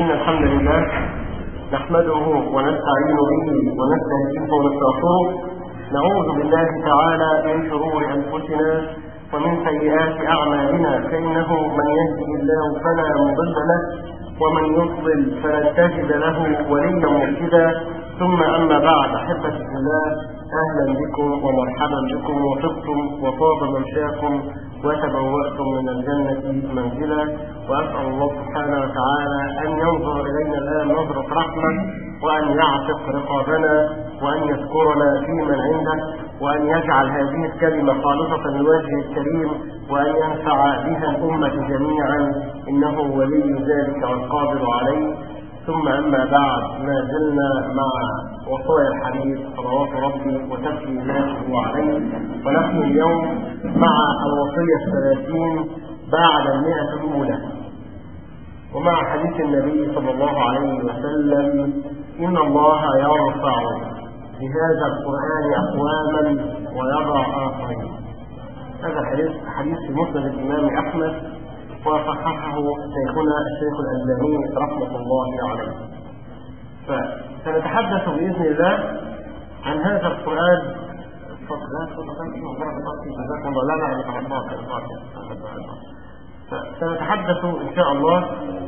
إن الحمد لله نحمده ونستعين به ونستهديه ونستغفره. نعوذ بالله تعالى من شرور أنفسنا ومن سيئات أعمالنا، فإنه من يهده الله فلا مضل له ومن يضلل فلن تجد له وليا مرشدا. ثم أما بعد، أحبتي في الله، أهلا بكم ومرحبا بكم، وطبتم وطاب ممشاكم وتبوأتم من الجنة منزلا. وأسأل الله سبحانه وتعالى أن ينظر إلينا الآن نظرة رحمة، وأن يعتق رقابنا، وأن يذكرنا في من عنده، وأن يجعل هذه الكلمة خالصة لوجهه الكريم، وأن ينفع بها الأمة جميعا، إنه ولي ذلك والقادر عليه. ثم أما بعد، ما زلنا مع وصايا الحبيب صلوات ربي وتسليماته عليه، ونحن اليوم مع الوصية 30 بعد 100 الأولى، ومع حديث النبي صلى الله عليه وسلم: إن الله يرفع بهذا القرآن أقواما ويضع آخرين. هذا الحديث في مسند الإمام أحمد، وصححه شيخنا الشيخ الألباني رحمة الله عليه. فسنتحدث بإذن الله عن هذا القرآن. سنتحدث إن شاء الله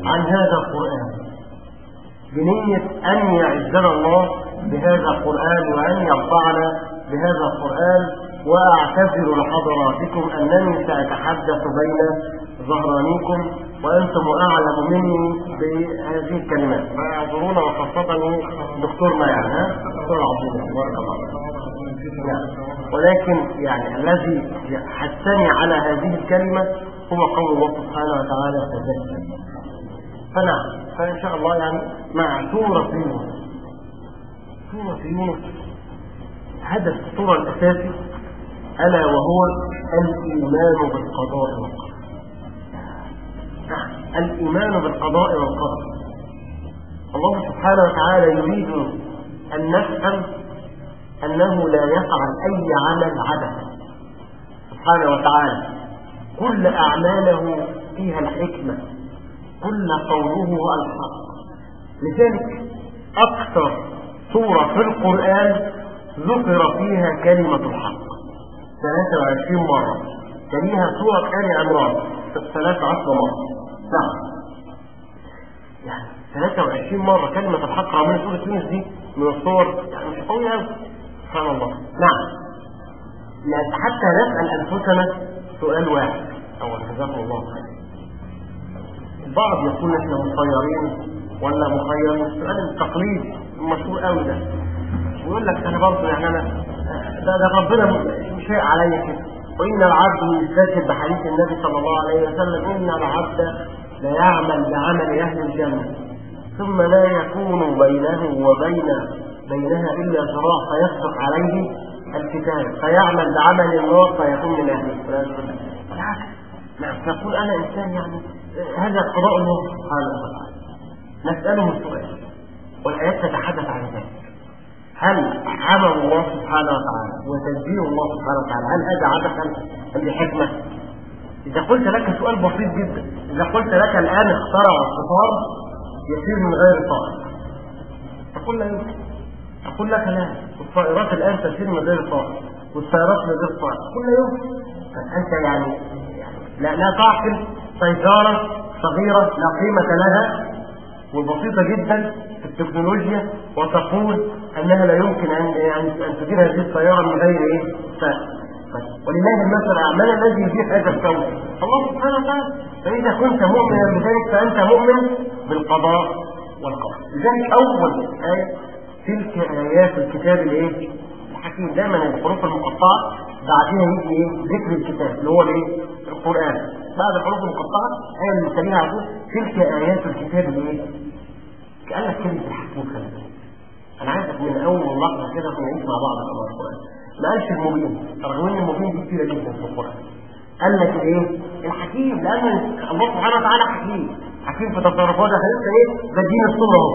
عن هذا القرآن بنية أن يعزنا الله بهذا القرآن وأن يرفعنا بهذا القرآن. وأعتذر لحضراتكم أنني سأتحدث بين ظهرانيكم وأنتم أعلم مني بهذه الكلمات، فاعذرونا، وخاصة الدكتور ما الدكتور عزيز بارك الله. ولكن الذي حثني على هذه الكلمة هو قول الله سبحانه وتعالى: تذكر. فإن شاء الله مع سورة يونس هدف السورة الأساسي ألا وهو الإيمان بالقضاء والقدر. الإيمان بالقضاء والقدر. الله سبحانه وتعالى يريد أن نفهم أنه لا يفعل أي عمل عبثا سبحانه وتعالى، كل أعماله فيها الحكمة، كل قوله الحق. لذلك أكثر سورة في القرآن ذكر فيها كلمة الحق 23 مرة، تليها سورة آل عمران 13 مرة. نعم، 23 مرة كلمة الحق. رغم سورة يونس دي من الصور مش قوية أوي، سبحان الله. نعم، حتى نسأل أنفسنا سؤال واحد. أولا جزاكم الله خير. البعض يقول احنا مخيرين ولا مخيرين، السؤال التقليدي المشهور قوي ده، ويقول لك انا برضه انا ده ربنا مش شيء عليا كده. وان العبد يستشهد بحديث النبي صلى الله عليه وسلم: ان العبد لا يعمل بعمل اهل الجنه ثم لا يكون بينه وبينها الا ذراع فيسبق عليه الكتاب فيعمل بعمل النار فيكون من اهله. بالعكس، نقول انا انسان، هذا قضاء الله سبحانه وتعالى. نساله السؤال، والايات تتحدث عن ذلك: هل عمل الله سبحانه وتعالى وتدبير الله سبحانه وتعالى هل هذا عبثا ام بحكمه؟ اذا قلت لك سؤال بسيط جدا، اذا قلت لك الان اخترع القطار يسير من غير طائر، تقول لا يمكن. اقول لك لا، الطائرات الان تسير من غير طائر، والسيارات من غير طائر، تقول لا يمكن. فانت لا تعقل سيارة صغيرة لا قيمة لها وبسيطة جدا في التكنولوجيا، وتقول أنها لا يمكن أن تدير هذه السيارة من غير ولله المثل الأعلى. الذي يدير هذا الكون الله سبحانه وتعالى. فإذا كنت مؤمنا بذلك فأنت مؤمن بالقضاء والقدر. لذلك أول آية: تلك آيات الكتاب الحكيم. دائما الحروف المقطعة بعدها يجي ذكر الكتاب اللي هو القرآن. بعد الحروف المقطعة آية اللي بنسميها على طول تلك آيات الكتاب كأنك كلمة الحكيم. أنا عايزك من أول لحظة كده نعيش مع بعض في القرآن. ما قالش المبين، رغم ان المبين دي كتيرة جدا في القرآن. قال لك الحكيم، لأن الله سبحانه وتعالى حكيم في تصرفاته. ده دين الصورة اهو.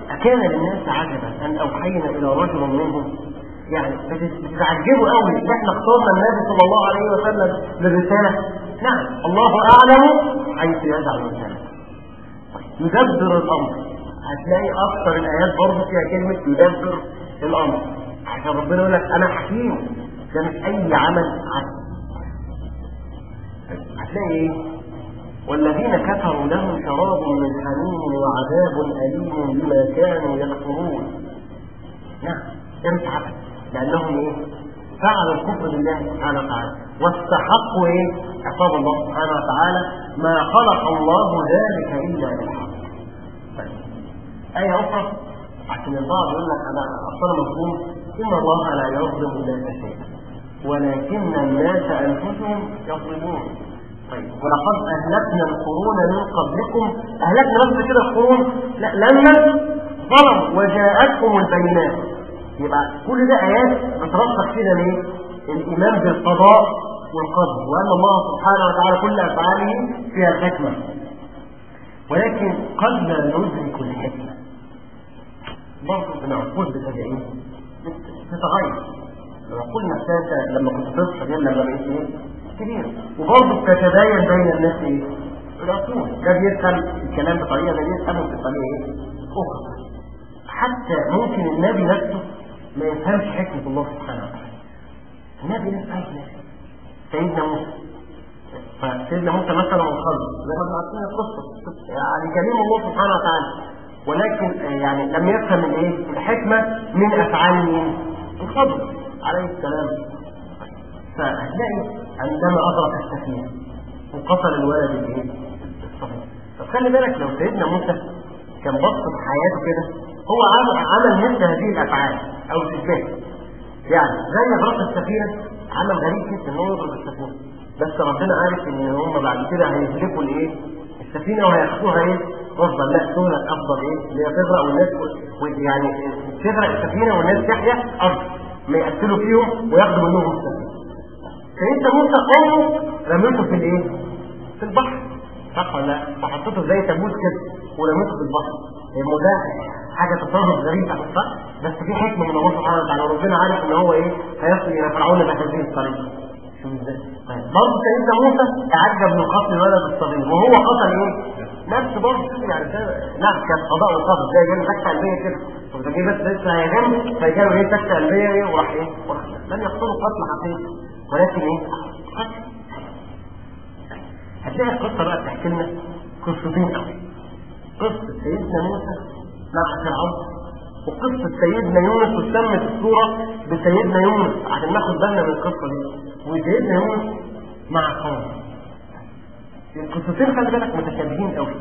أكان للناس عجبا أن أوحينا إلى رجل منهم، بتتعجبوا قوي ان احنا اخترنا النبي صلى الله عليه وسلم للرسالة. نعم، الله أعلم حيث يجعل الرسالة. يدبر الامر. هتلاقي اكثر الايات برضه فيها كلمه يدبر الامر، عشان ربنا يقول لك انا حكيم، ده مش اي عمل عبد. هتلاقي ايه؟ والذين كفروا لهم شراب من حميم وعذاب اليم بما كانوا يكفرون. نعم امتى؟ لانهم ايه؟ فعلوا الكفر بالله سبحانه وتعالى واستحقوا ايه؟ عقاب الله سبحانه وتعالى. ما خلق الله ذلك الا بالحق. آية أخرى عشان البعض يقول لك أنا أصلا مفهوم إن الله لا يظلم الناس شيئا ولكن الناس أنفسهم يظلمون. طيب ولقد أهلكنا القرون من قبلكم، أهلكنا بس كده القرون؟ لا، لما ظلموا وجاءتهم البينات. يبقى كل ده آيات بترسخ فينا ليه؟ الإيمان بالقضاء والقدر، وأن الله سبحانه وتعالى كل أفعاله فيها الحكمة. ولكن قد لا ندرك الحكمة، برضه بنعقود بتجاهين تتغير. لما قلنا الساسة لما كنت تصحى غير لما بقيت ايه كبير، وبرضه بتتباين بين الناس ايه العقول. ده بيفهم الكلام بطريقه، ده بيفهمه بطريقه ايه اخرى. حتى ممكن النبي نفسه ما يفهمش حكمه الله سبحانه وتعالى. النبي نفسه عايز نفسه. سيدنا موسى، فسيدنا موسى مثلا وخلص زي ما عارفين القصه، يعني كلام الله سبحانه وتعالى، ولكن يعني لم يفهم الايه الحكمه من افعال مين؟ الخضر عليه السلام. فهتلاقي عندما ادرك السفينه وقتل الولد الايه الصغير. طب خلي بالك لو سيدنا موسى كان بص في حياته كده، هو عمل مثل هذه الافعال او تشبه، يعني زي غرق السفينه عمل غريب جدا ان هو يضرب السفينه، بس ربنا عارف ان هم بعد كده هيهلكوا الايه السفينه وهياخدوها ايه غصبا. لا، سهله افضل ايه اللي هي تغرق والناس يعني تغرق السفينه والناس تحيا افضل ما يقتلوا فيهم وياخدوا منهم السفينه. فانت موسى قومه رميته في الايه في البحر، صح ولا لا؟ وحطيته زي تابوت كده ورميته في البحر. ده حاجه تصرف غريب صح، بس في حكمه من الله سبحانه وتعالى، وربنا عارف ان هو ايه هيصل الى فرعون بهذه الطريقه. برضه سيدنا موسى تعجب من قتل الولد الصغير وهو قتل ايه نفس برضه يعني نعم كان قضاء وقدر زي جاي سكته قلبيه كده، وده جه بس لسه هيغم فجاله ايه سكته قلبيه ايه وراح ايه لم يقتلوا قتل حقيقي ولكن ايه قتل. هتلاقي القصه بقى بتحكي لنا قصتين قوي، قصه سيدنا موسى مع فرعون وقصه سيدنا يونس، وسمت السوره بسيدنا يونس عشان ناخد بالنا من القصه دي، وسيدنا يونس مع قومه. القصتين خلي بالك متشابهين قوي.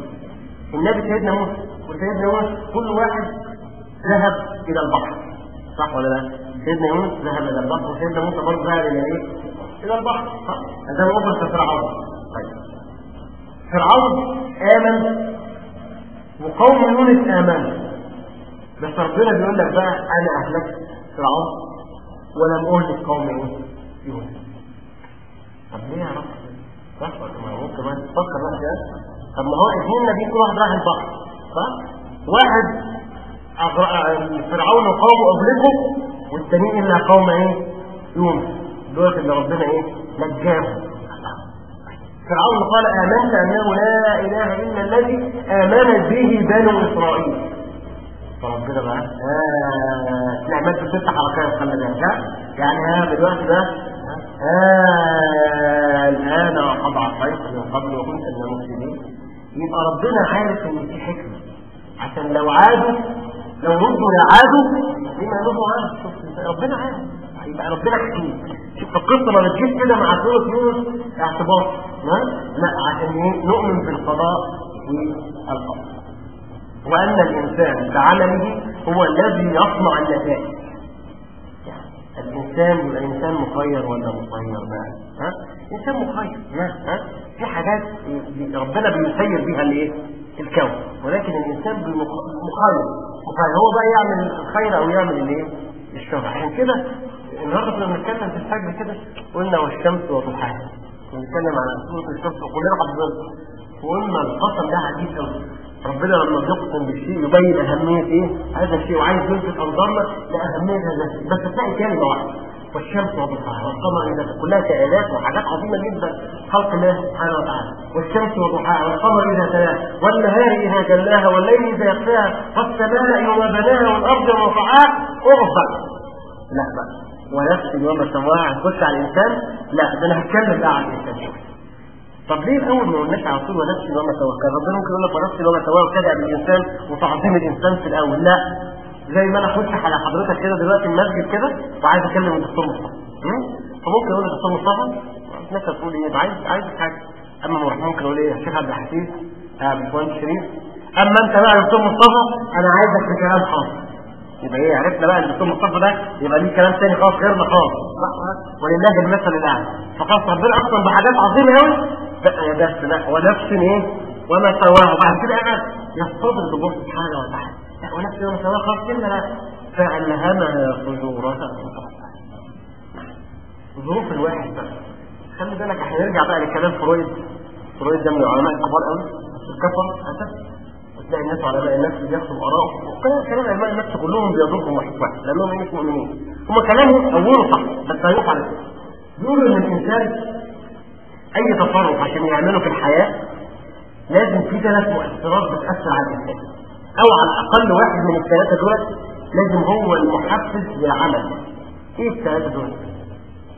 النبي سيدنا موسى وسيدنا يونس كل واحد ذهب الى البحر، صح ولا لا؟ سيدنا يونس ذهب الى البحر وسيدنا موسى برضه ذهب الى ايه؟ الى البحر، صح؟ ده موقف فرعون. طيب فرعون امن وقوم يونس امنوا، بس ربنا بيقول لك بقى انا اهلكت فرعون ولم اهلك قوم ايه؟ يونس. طب ليه يا رب؟ صح ولا ما ممكن ما تفكر بقى كده؟ طب ما هو اثنين نبي كل واحد راح البحر، صح؟ واحد فرعون وقومه اغلقوا، والثانيين الا قوم ايه؟ يونس، دول اللي ربنا ايه؟ نجاهم. فرعون قال آمنت أنه لا إله إلا الذي آمنت به بنو إسرائيل. فربنا بقى نعمل في 6 حركات خلي بالك، يعني دلوقتي بقى الآن وقد عصيت من قبل وكنت من المفسدين. يبقى ربنا عارف إن في حكمة عشان لو ردوا لعادوا لما نهوا عنه. ربنا عارف، يبقى ربنا حكيم. شوف القصه ما بتجيش كده مع سوره يونس اعتبار، لا عشان ايه؟ نؤمن بالقضاء والقدر، وان الانسان بعمله هو الذي يصنع النتائج. يعني الانسان يبقى انسان مخير ولا مسير بقى؟ انسان مخير، في حاجات ربنا بيسير بيها الايه؟ الكون، ولكن الانسان مخير هو بقى يعمل الخير او يعمل الايه؟ الشر. عشان كده النهارده كنا بنتكلم في الفجر كده قلنا والشمس وضحاها، بنتكلم عن سوره الشمس وكلنا حافظينها، وقلنا القسم ده عجيب قوي. ربنا لما بيقسم بالشيء يبين اهميه ايه هذا الشيء، وعايز يلفت انظارنا لاهميه هذا الشيء، بس تلاقي كلمه واحده والشمس وضحاها والقمر إذا كلها كآيات وحاجات عظيمة جدا خلق الله سبحانه وتعالى. والشمس وضحاها والقمر إذا تلاها والنهار إذا جلاها والليل إذا يغشاها والسماء وما بناها والأرض وما طحاها. اقف بقى. لا بقى ونفس وما سواها هتخش على الإنسان؟ لا ده أنا هتكلم بقى على الإنسان شوية. طب ليه الأول ما قلناش على طول ونفس وما سواها؟ كان ربنا ممكن يقول لك ونفس وما سواها وكده بالإنسان وتعظيم الإنسان في الأول. لا، زي ما انا اخش على حضرتك كده دلوقتي المسجد كده وعايز اكلم الدكتور مصطفى، فممكن اقول للدكتور مصطفى الناس هتقول ايه؟ عايز حاجه. اما ممكن اقول ايه؟ يا شيخ عبد الحفيظ باشمهندس شريف، اما انت بقى يا دكتور مصطفى انا عايزك في كلام خاص. يبقى ايه؟ عرفنا بقى الدكتور مصطفى ده يبقى ليه كلام تاني خاص غيرنا خالص. ولله المثل الاعلى. فخلاص ربنا اقسم بحاجات عظيمه قوي بقى يا بس لا ونفس ايه وما سواها. وبعد كده قاعد يستضرب الله سبحانه وتعالى ونفس وما سواها خلاص كلمه فألهمها فجورها. ظروف الواحد بقى خلي بالك احنا نرجع بقى لكلام فرويد ده من العلماء الكبار قوي الكفر اسف. وتلاقي الناس علماء النفس بياخدوا اراء وكلام علماء النفس كلهم بيضرهم واحد لانهم مش مؤمنين. هم كلامهم اوله صح بس هيقف على كده. بيقولوا ان الانسان اي تصرف عشان يعمله في الحياه لازم في 3 مؤثرات بتاثر على الانسان، او على الاقل واحد من الثلاثه دول لازم هو المحفز للعمل. ايه الثلاثه دول؟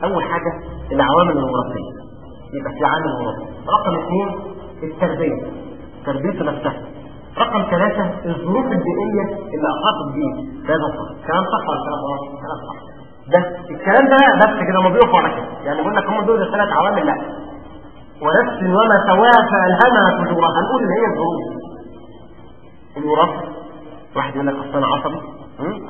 اول حاجه العوامل الوراثيه، يبقى في عامل وراثي. رقم 2 التربيه، تربيته نفسها. رقم 3 الظروف البيئيه اللي احاطت بيه. هذا صح. كلام صح ولا كلام غلط؟ كلام صح. ده الكلام ده بس كده ما بيقفوا على كده، يعني بيقول لك هم دول ال3 عوامل. لا، ونفس وما سواها فالهمها فجورها. هنقول ان هي الظروف الوراثه. واحد يقول لك اصل انا عصبي،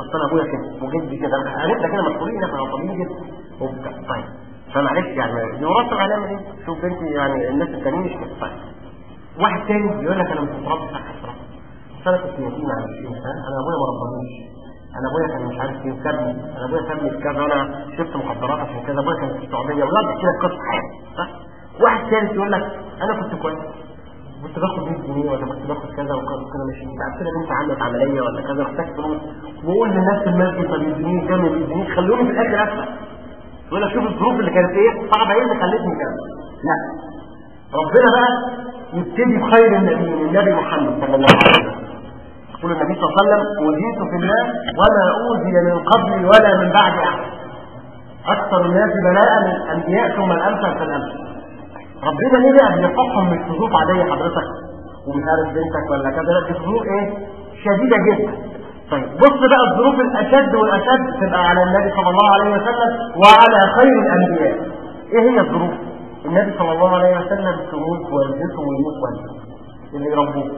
اصل انا ابويا كده وجدي كده، هنبدا كده مسؤولين احنا عصبيين جدا وبتاع. طيب فمعلش يعني دي وراثه هنعمل ايه؟ شوف انت يعني الناس التانيين مش كده. طيب واحد تاني يقول لك انا مش متربي صح الصراحه، بس انا كنت يتيم على انا ابويا ما ربانيش، انا ابويا كان مش عارف ايه سابني، انا ابويا سابني في كذا وانا شفت مخدرات عشان كذا، ابويا كان في السعوديه ولا كده قصه حياتي صح. واحد ثالث يقول لك انا كنت كويس كنت باخد 100 جنيه ولا كنت باخد كذا وكذا ماشي، بعد كده بنت عملت عمليه ولا كذا محتاج فلوس، وقول للناس في المسجد ما بيدينيش ده ما بيدينيش، خلوني في الاخر اسمع. يقول لك شوف الظروف اللي كانت ايه صعبه ايه اللي خلتني كده. لا، ربنا بقى يبتدي بخير النبي محمد صلى الله عليه وسلم. يقول النبي صلى الله عليه وسلم اوذيت في الله وما اوذي من قبلي ولا من بعد احد، اكثر الناس بلاء الانبياء ثم الامثل فالامثل. ربنا ليه بقى بيحكم من ظروف عاديه حضرتك ومش عارف بنتك ولا كذا، لا دي ظروف ايه شديده جدا. طيب بص بقى الظروف الاشد والاشد تبقى على النبي صلى الله عليه وسلم وعلى خير الانبياء. ايه هي الظروف؟ النبي صلى الله عليه وسلم تموت والدته ويموت والده اللي يربوه.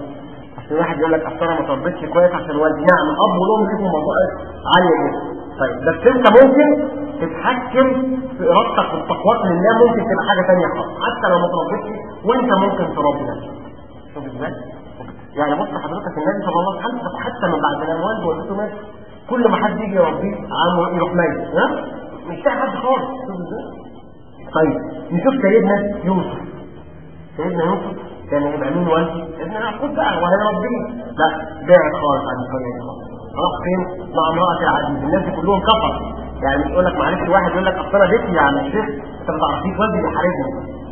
عشان واحد يقول لك اصل انا ما تربيتش كويس عشان والدي، نعم اب والام ليهم موضوعات عاليه جدا. طيب بس انت ممكن تتحكم في ارادتك والتقوى لله، ممكن تبقى حاجه ثانيه خالص حتى لو ما تربيتش، وانت ممكن تربي نفسك. شوف ازاي؟ يعني بص حضرتك النبي صلى الله عليه وسلم حتى من بعد ما والده ووالدته مات كل ما حد يجي يربيه عمه يروح ميت، مش لاقي حد خالص. شوف ازاي؟ طيب نشوف سيدنا يوسف. سيدنا يوسف كان يبقى مين والدي؟ ابن يعقوب بقى وهيربيه. لا، بعد خالص عن الطريق خالص. راح فين؟ مع امرأة العزيز. الناس دي كلهم كفر. يعني مش يقول لك معلش واحد يقول لك اصل انا بيتي يعني الشيخ انت ما تعرفيش والدي بيحاربني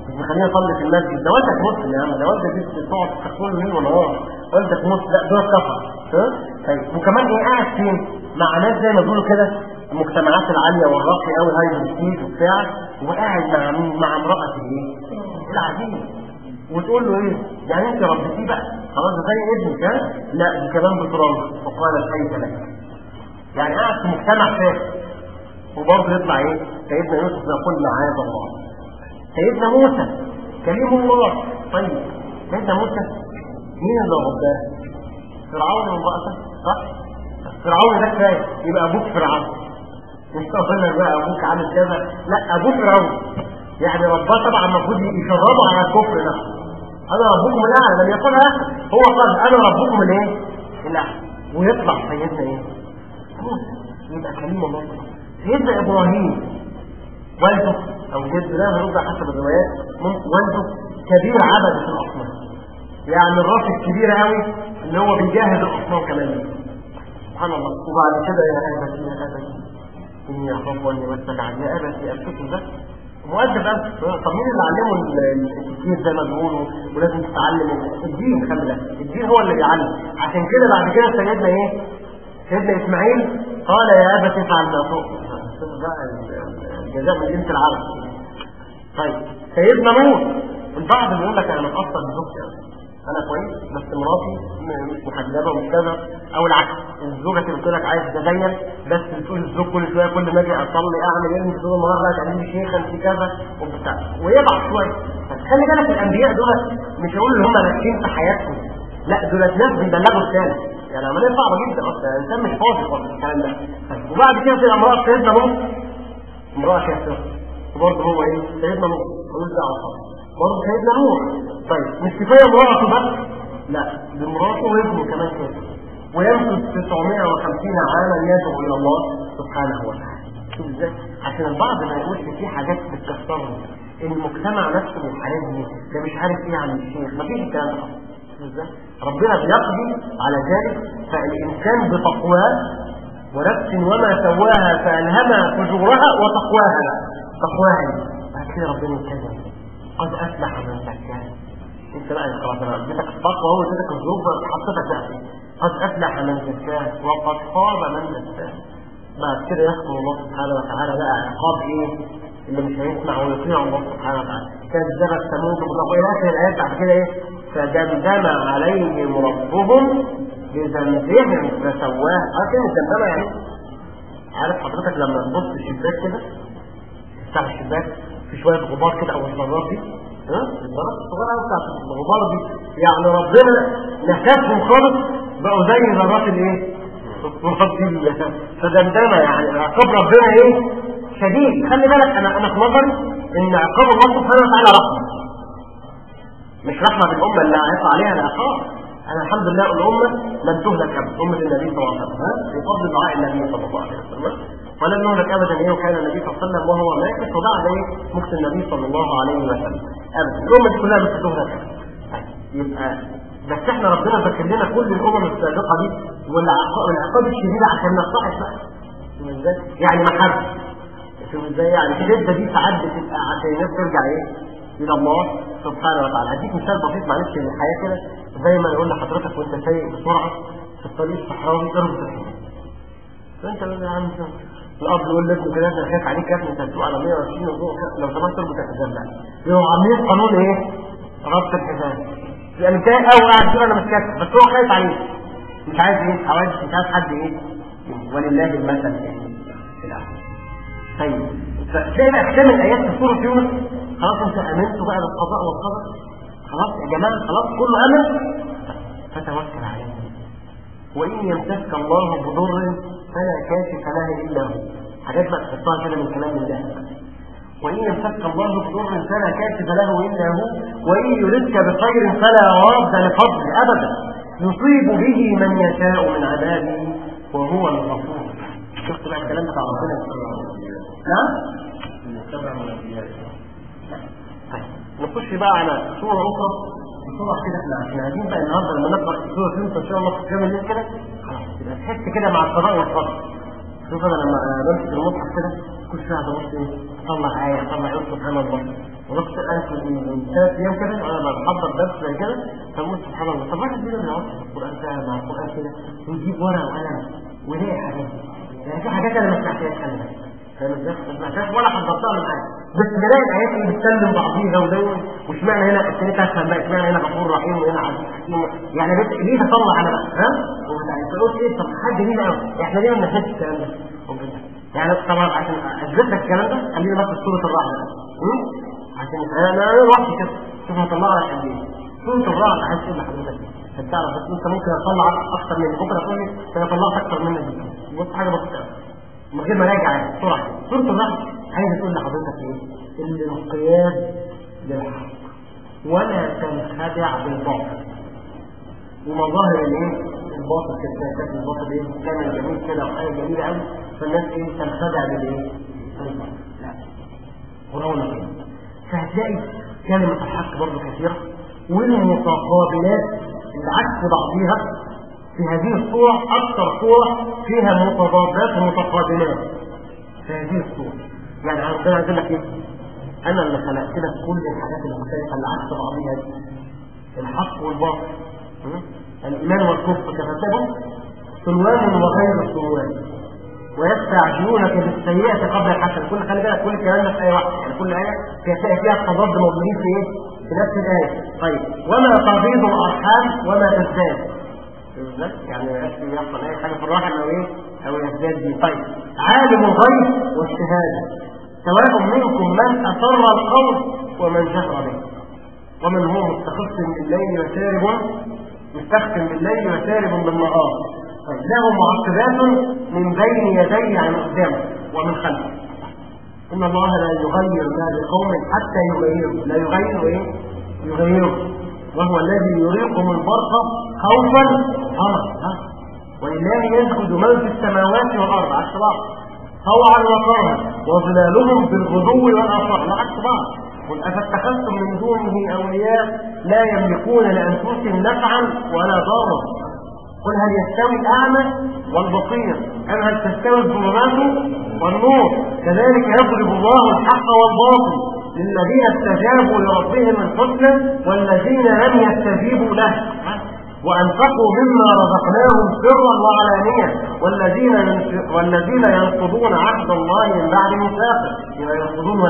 مش بيخليني اصلي في المسجد، ده والدك مسلم يا عم، ده والدك دي بتقعد تقول ليل ونهار والدك مسلم. لا دول كفر. طيب وكمان ايه قاعد فين؟ مع ناس زي ما بيقولوا كده المجتمعات العاليه والراقي قوي هاي الستيت وبتاع، وقاعد مع مين؟ مع امرأة الايه؟ العزيز. وتقول له ايه؟ يعني انت ربيتيه بقى خلاص ده زي ابنك ها؟ لا دي كمان بتراب وقال كيف لك. يعني قاعد في مجتمع فاسد وبرضه يطلع ايه؟ سيدنا يوسف يقول معاذ الله. سيدنا موسى كليم الله. طيب سيدنا موسى مين اللي رباه؟ فرعون وامرأته صح؟ فرعون ده كفايه يبقى ابوك فرعون، مش تقول بقى ابوك عامل كذا، لا ابوك فرعون. يعني رباه طبعا المفروض يشربوا على الكفر ده. انا ربكم الاعلى، لم يقولها هو قال انا ربكم الايه؟ الاعلى. ويطلع سيدنا ايه؟ موسى يبقى كليم الله. سيدنا ابراهيم والده او جده ده هنرجع حسب الروايات والده كبير عبد في الاصنام، يعني الراس الكبيره قوي اللي هو بيجاهد الاصنام كمان. سبحان الله. وبعد كده يا هذا إني أخاف أن يمسك عذاب أبتي أبتكم ده مؤدب أنت. طب مين اللي علمه التفكير زي ما بيقولوا ولازم تتعلم الدين؟ خلي بالك الدين هو اللي بيعلم. عشان كده بعد كده سيدنا إيه؟ سيدنا إسماعيل قال يا أبت افعل ما تؤمر. الجزاء من جنس العرب. طيب سيدنا نوح البعض بيقول لك أنا متأثر بزوجتي، أنا كويس بس مراتي مش محجبة ومش كذا، أو العكس الزوجة بتقول لك عايز تزين بس بتقول الزوج كل شوية كل ما أجي أصلي أعمل إيه من طول النهار بقى تعمل لي شيخ أنت كذا وبتاع ويضعف شوية. بس خلي بالك الأنبياء دول مش هقول إن هم ناجحين في حياتهم، لا دول ناس بيبلغوا رسالة، يعني عملية صعبة جدا أصلا الإنسان مش فاضي خالص الكلام ده. وبعد كده في امرأة سيدنا نوح، امرأة كافرة وبرضه هو إيه سيدنا نوح ملوش دعوة خالص برضه سيدنا نوح. طيب مش كفايه امراته بس، لا دي مراته وابنه كمان كده، ويمكث 950 عاما يدعو الى الله سبحانه وتعالى. شوف ازاي؟ عشان البعض ما يقولش في حاجات بتكسرني، المجتمع نفسه بيحاربني، ده مش عارف ايه عن الشيخ، مفيش الكلام ده خالص. شوف ازاي؟ ربنا بيقضي على ذلك، فالانسان بتقواه ونفس وما سواها فالهمها فجورها وتقواها. تقواها بعد كده ربنا يتكلم قد أفلح من زكاها. انت بقى خلاص انا اديتك التقوى وهو اديتك الظروف حطيتك بقى قد أفلح من زكاها وقد خاب من دساها. بعد كده يحكم الله سبحانه وتعالى بقى عقاب ايه اللي مش هيسمع ويطيع الله سبحانه وتعالى. كذبت ثمود والى اخر الايات. بعد كده ايه فدمدم عليهم ربهم بذنبهم فسواها. كلمه دمدم يعني عارف حضرتك لما تبص الشباك كده تفتح الشباك في شوية غبار كده او الذرات دي الذرات الصغيرة بتاعت الغبار دي، يعني ربنا نكفهم خالص بقوا زي ذرات الايه فدمدمة. يعني عقاب ربنا ايه شديد. خلي بالك انا في نظري ان عقاب الله سبحانه وتعالى رحمة، مش رحمة بالامة اللي هيطلع عليها العقاب. انا الحمد لله الامة لم تهلك ابدا، امة النبي صلى الله عليه وسلم في فضل دعاء النبي صلى الله عليه وسلم ولم يهلك ابدا ايه وكان النبي صلى الله عليه وسلم وهو ماكث وبعد ايه مكث النبي صلى الله عليه وسلم ابدا. الامه دي كلها مش هتهلك ابدا. يبقى بس احنا ربنا ذكر لنا كل الامم السابقه دي والعقاب الشديد عشان نصحح بقى يعني محبه. شوف ازاي يعني الشده دي ساعات بتبقى عشان الناس ترجع ايه الى الله سبحانه وتعالى. هديك مثال بسيط معلش من الحياه كده، زي ما يقول لحضرتك وانت سايق بسرعه في الطريق الصحراوي اربط الحمار، فانت يا عم الاب يقول لابنه كده انا خايف عليك يا ابني انت بتسوق على 120 وفوق لو سمحت اربط الحزام. لا يقوموا عاملين قانون ايه ربط الحزام، يعني متضايق قوي قاعد كده انا مش كاتب بس هو خايف عليك مش عايز ايه حوادث مش عايز حد ايه ولله المثل يعني في الاخر. طيب فتلاقي بقى احكام الايات في سوره يونس. خلاص انت امنتوا بقى بالقضاء والقدر، خلاص يا جماعه خلاص كله امن فتوكل عليه. وان يمسك الله بضر فلا كاشف له الا هو. حاجات بقى تحطها كده من كلام الله. وان يمسك الله بضر فلا كاشف له الا هو وان يردك بخير فلا راد لفضله ابدا يصيب به من يشاء من عباده وهو الغفور. شفت بقى الكلام بتاع ربنا؟ نعم؟ نخش بقى على صورة أخرى بسرعة كده. احنا عايزين بقى النهارده لما نقرأ سورة يونس إن شاء الله في كام الليل كده خلاص يبقى تحس كده مع القضاء والقدر. شوف أنا لما بمسك المصحف كده كل شوية ببص إيه أطلع آية أطلع يقول سبحان الله. ونفس الآية من 3 أيام كده وأنا بحضر درس زي كده فبقول سبحان الله. طب واحد فينا بيقعد في القرآن كده مع القرآن كده ويجيب ورقة وقلم ويلاقي حاجات يعني في حاجات أنا ما سمعتهاش خلي بالك ما سمعتهاش ولا حضرتها من حاجة بس بلاقي الآيات اللي بتسلم بعضيها ودون واشمعنى هنا الثاني تفهم بقى اشمعنى هنا غفور رحيم وهنا عزيز حكيم يعني بس ليه تطلع على بقى ها وبتقول ايه طب حد ليه قوي احنا ليه ما بنحسش الكلام ده يعني طبعا عشان اثبت لك الكلام ده خلينا بس في سوره الرعد عشان انا لوحدي كده شوف هطلع لك قد ايه سوره الرعد عايز اقول لحضرتك عشان تعرف بس انت ممكن اطلع اكتر من بكره تقول لي انا طلعت اكتر منك بص حاجه بسيطه من غير ما راجع بسرعه. سوره الرعد عايز تقول لحضرتك ايه الانقياد للحق ولا تنخدع بالباطل ومظاهر الايه الباطل كده شكل الباطل ايه كان جميل كده وحاجه جميله قوي فالناس ايه تنخدع بالايه بالباطل لا ورانا كده. فهتلاقي كلمه الحق برضه كثيره والمتقابلات اللي عكس بعضيها في هذه الصورة أكثر صورة فيها متضادات ومتقابلات. في هذه الصورة. يعني ربنا عايز لك ايه؟ انا اللي خلقت لك كل الحاجات المختلفة اللي عكس بعضيها دي، الحق والباطل، الايمان والكفر كفتهم سلوان وغير سلوان، ويستعجلونك بالسيئة قبل الحسنة. كل خلي بالك كل كلام في آية واحدة، يعني كل آية فيها تضاد موجودين في ايه؟ في نفس الآية. طيب وما تغيض الأرحام وما تزداد، يعني يحصل اي حاجة في الرحم او ايه او يزداد دي. طيب عالم الغيب والشهادة سواء منكم من أسر القول ومن جهر به، ومن هو مستخف بالليل وسارب بالنهار. طيب له معقبات من بين يديه يعني قدامه ومن خلفه. إن الله لا يغير ما بقوم حتى يغيروا، لا يغيروا ايه؟ يغيروا. وهو الذي يريكم البرق خوفا طمعا، ولله يسجد من في السماوات والارض عكس بعض، طوعا وكرها وظلالهم بالغدو والاصال عكس بعض. قل افاتخذتم من دونه اولياء لا يملكون لانفسهم نفعا ولا ضرا. قل هل يستوي الاعمى والبصير ام هل تستوي الظلمات والنور؟ كذلك يضرب الله الحق والباطل للذين استجابوا لربهم الحسنى والذين لم يستجيبوا له وأنفقوا مما رزقناهم سرا وعلانية والذين ينقضون عهد الله من بعد ميثاقه، ينقضون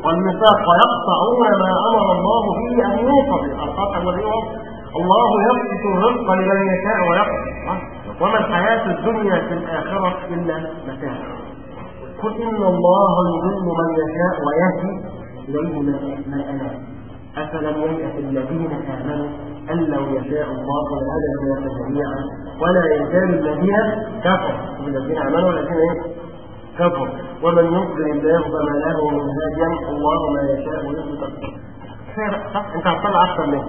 والميثاق ويقطعون ما أمر الله به أن يوصل الأرقام واليوم. الله يبسط الرزق لمن يشاء ويقدر وما الحياة الدنيا في الآخرة إلا متاع. قل إن الله يضل من يشاء ويهدي إليه من أناب. أفلم ييأس الذين آمنوا أن لو يشاء الله لهدى الناس جميعا ولا يزال الذين كفروا، الذين آمنوا والذين كفروا ومن يضلل الله فما له من هادي. الله ما يشاء ويثبت. أنت هتطلع أكثر منه.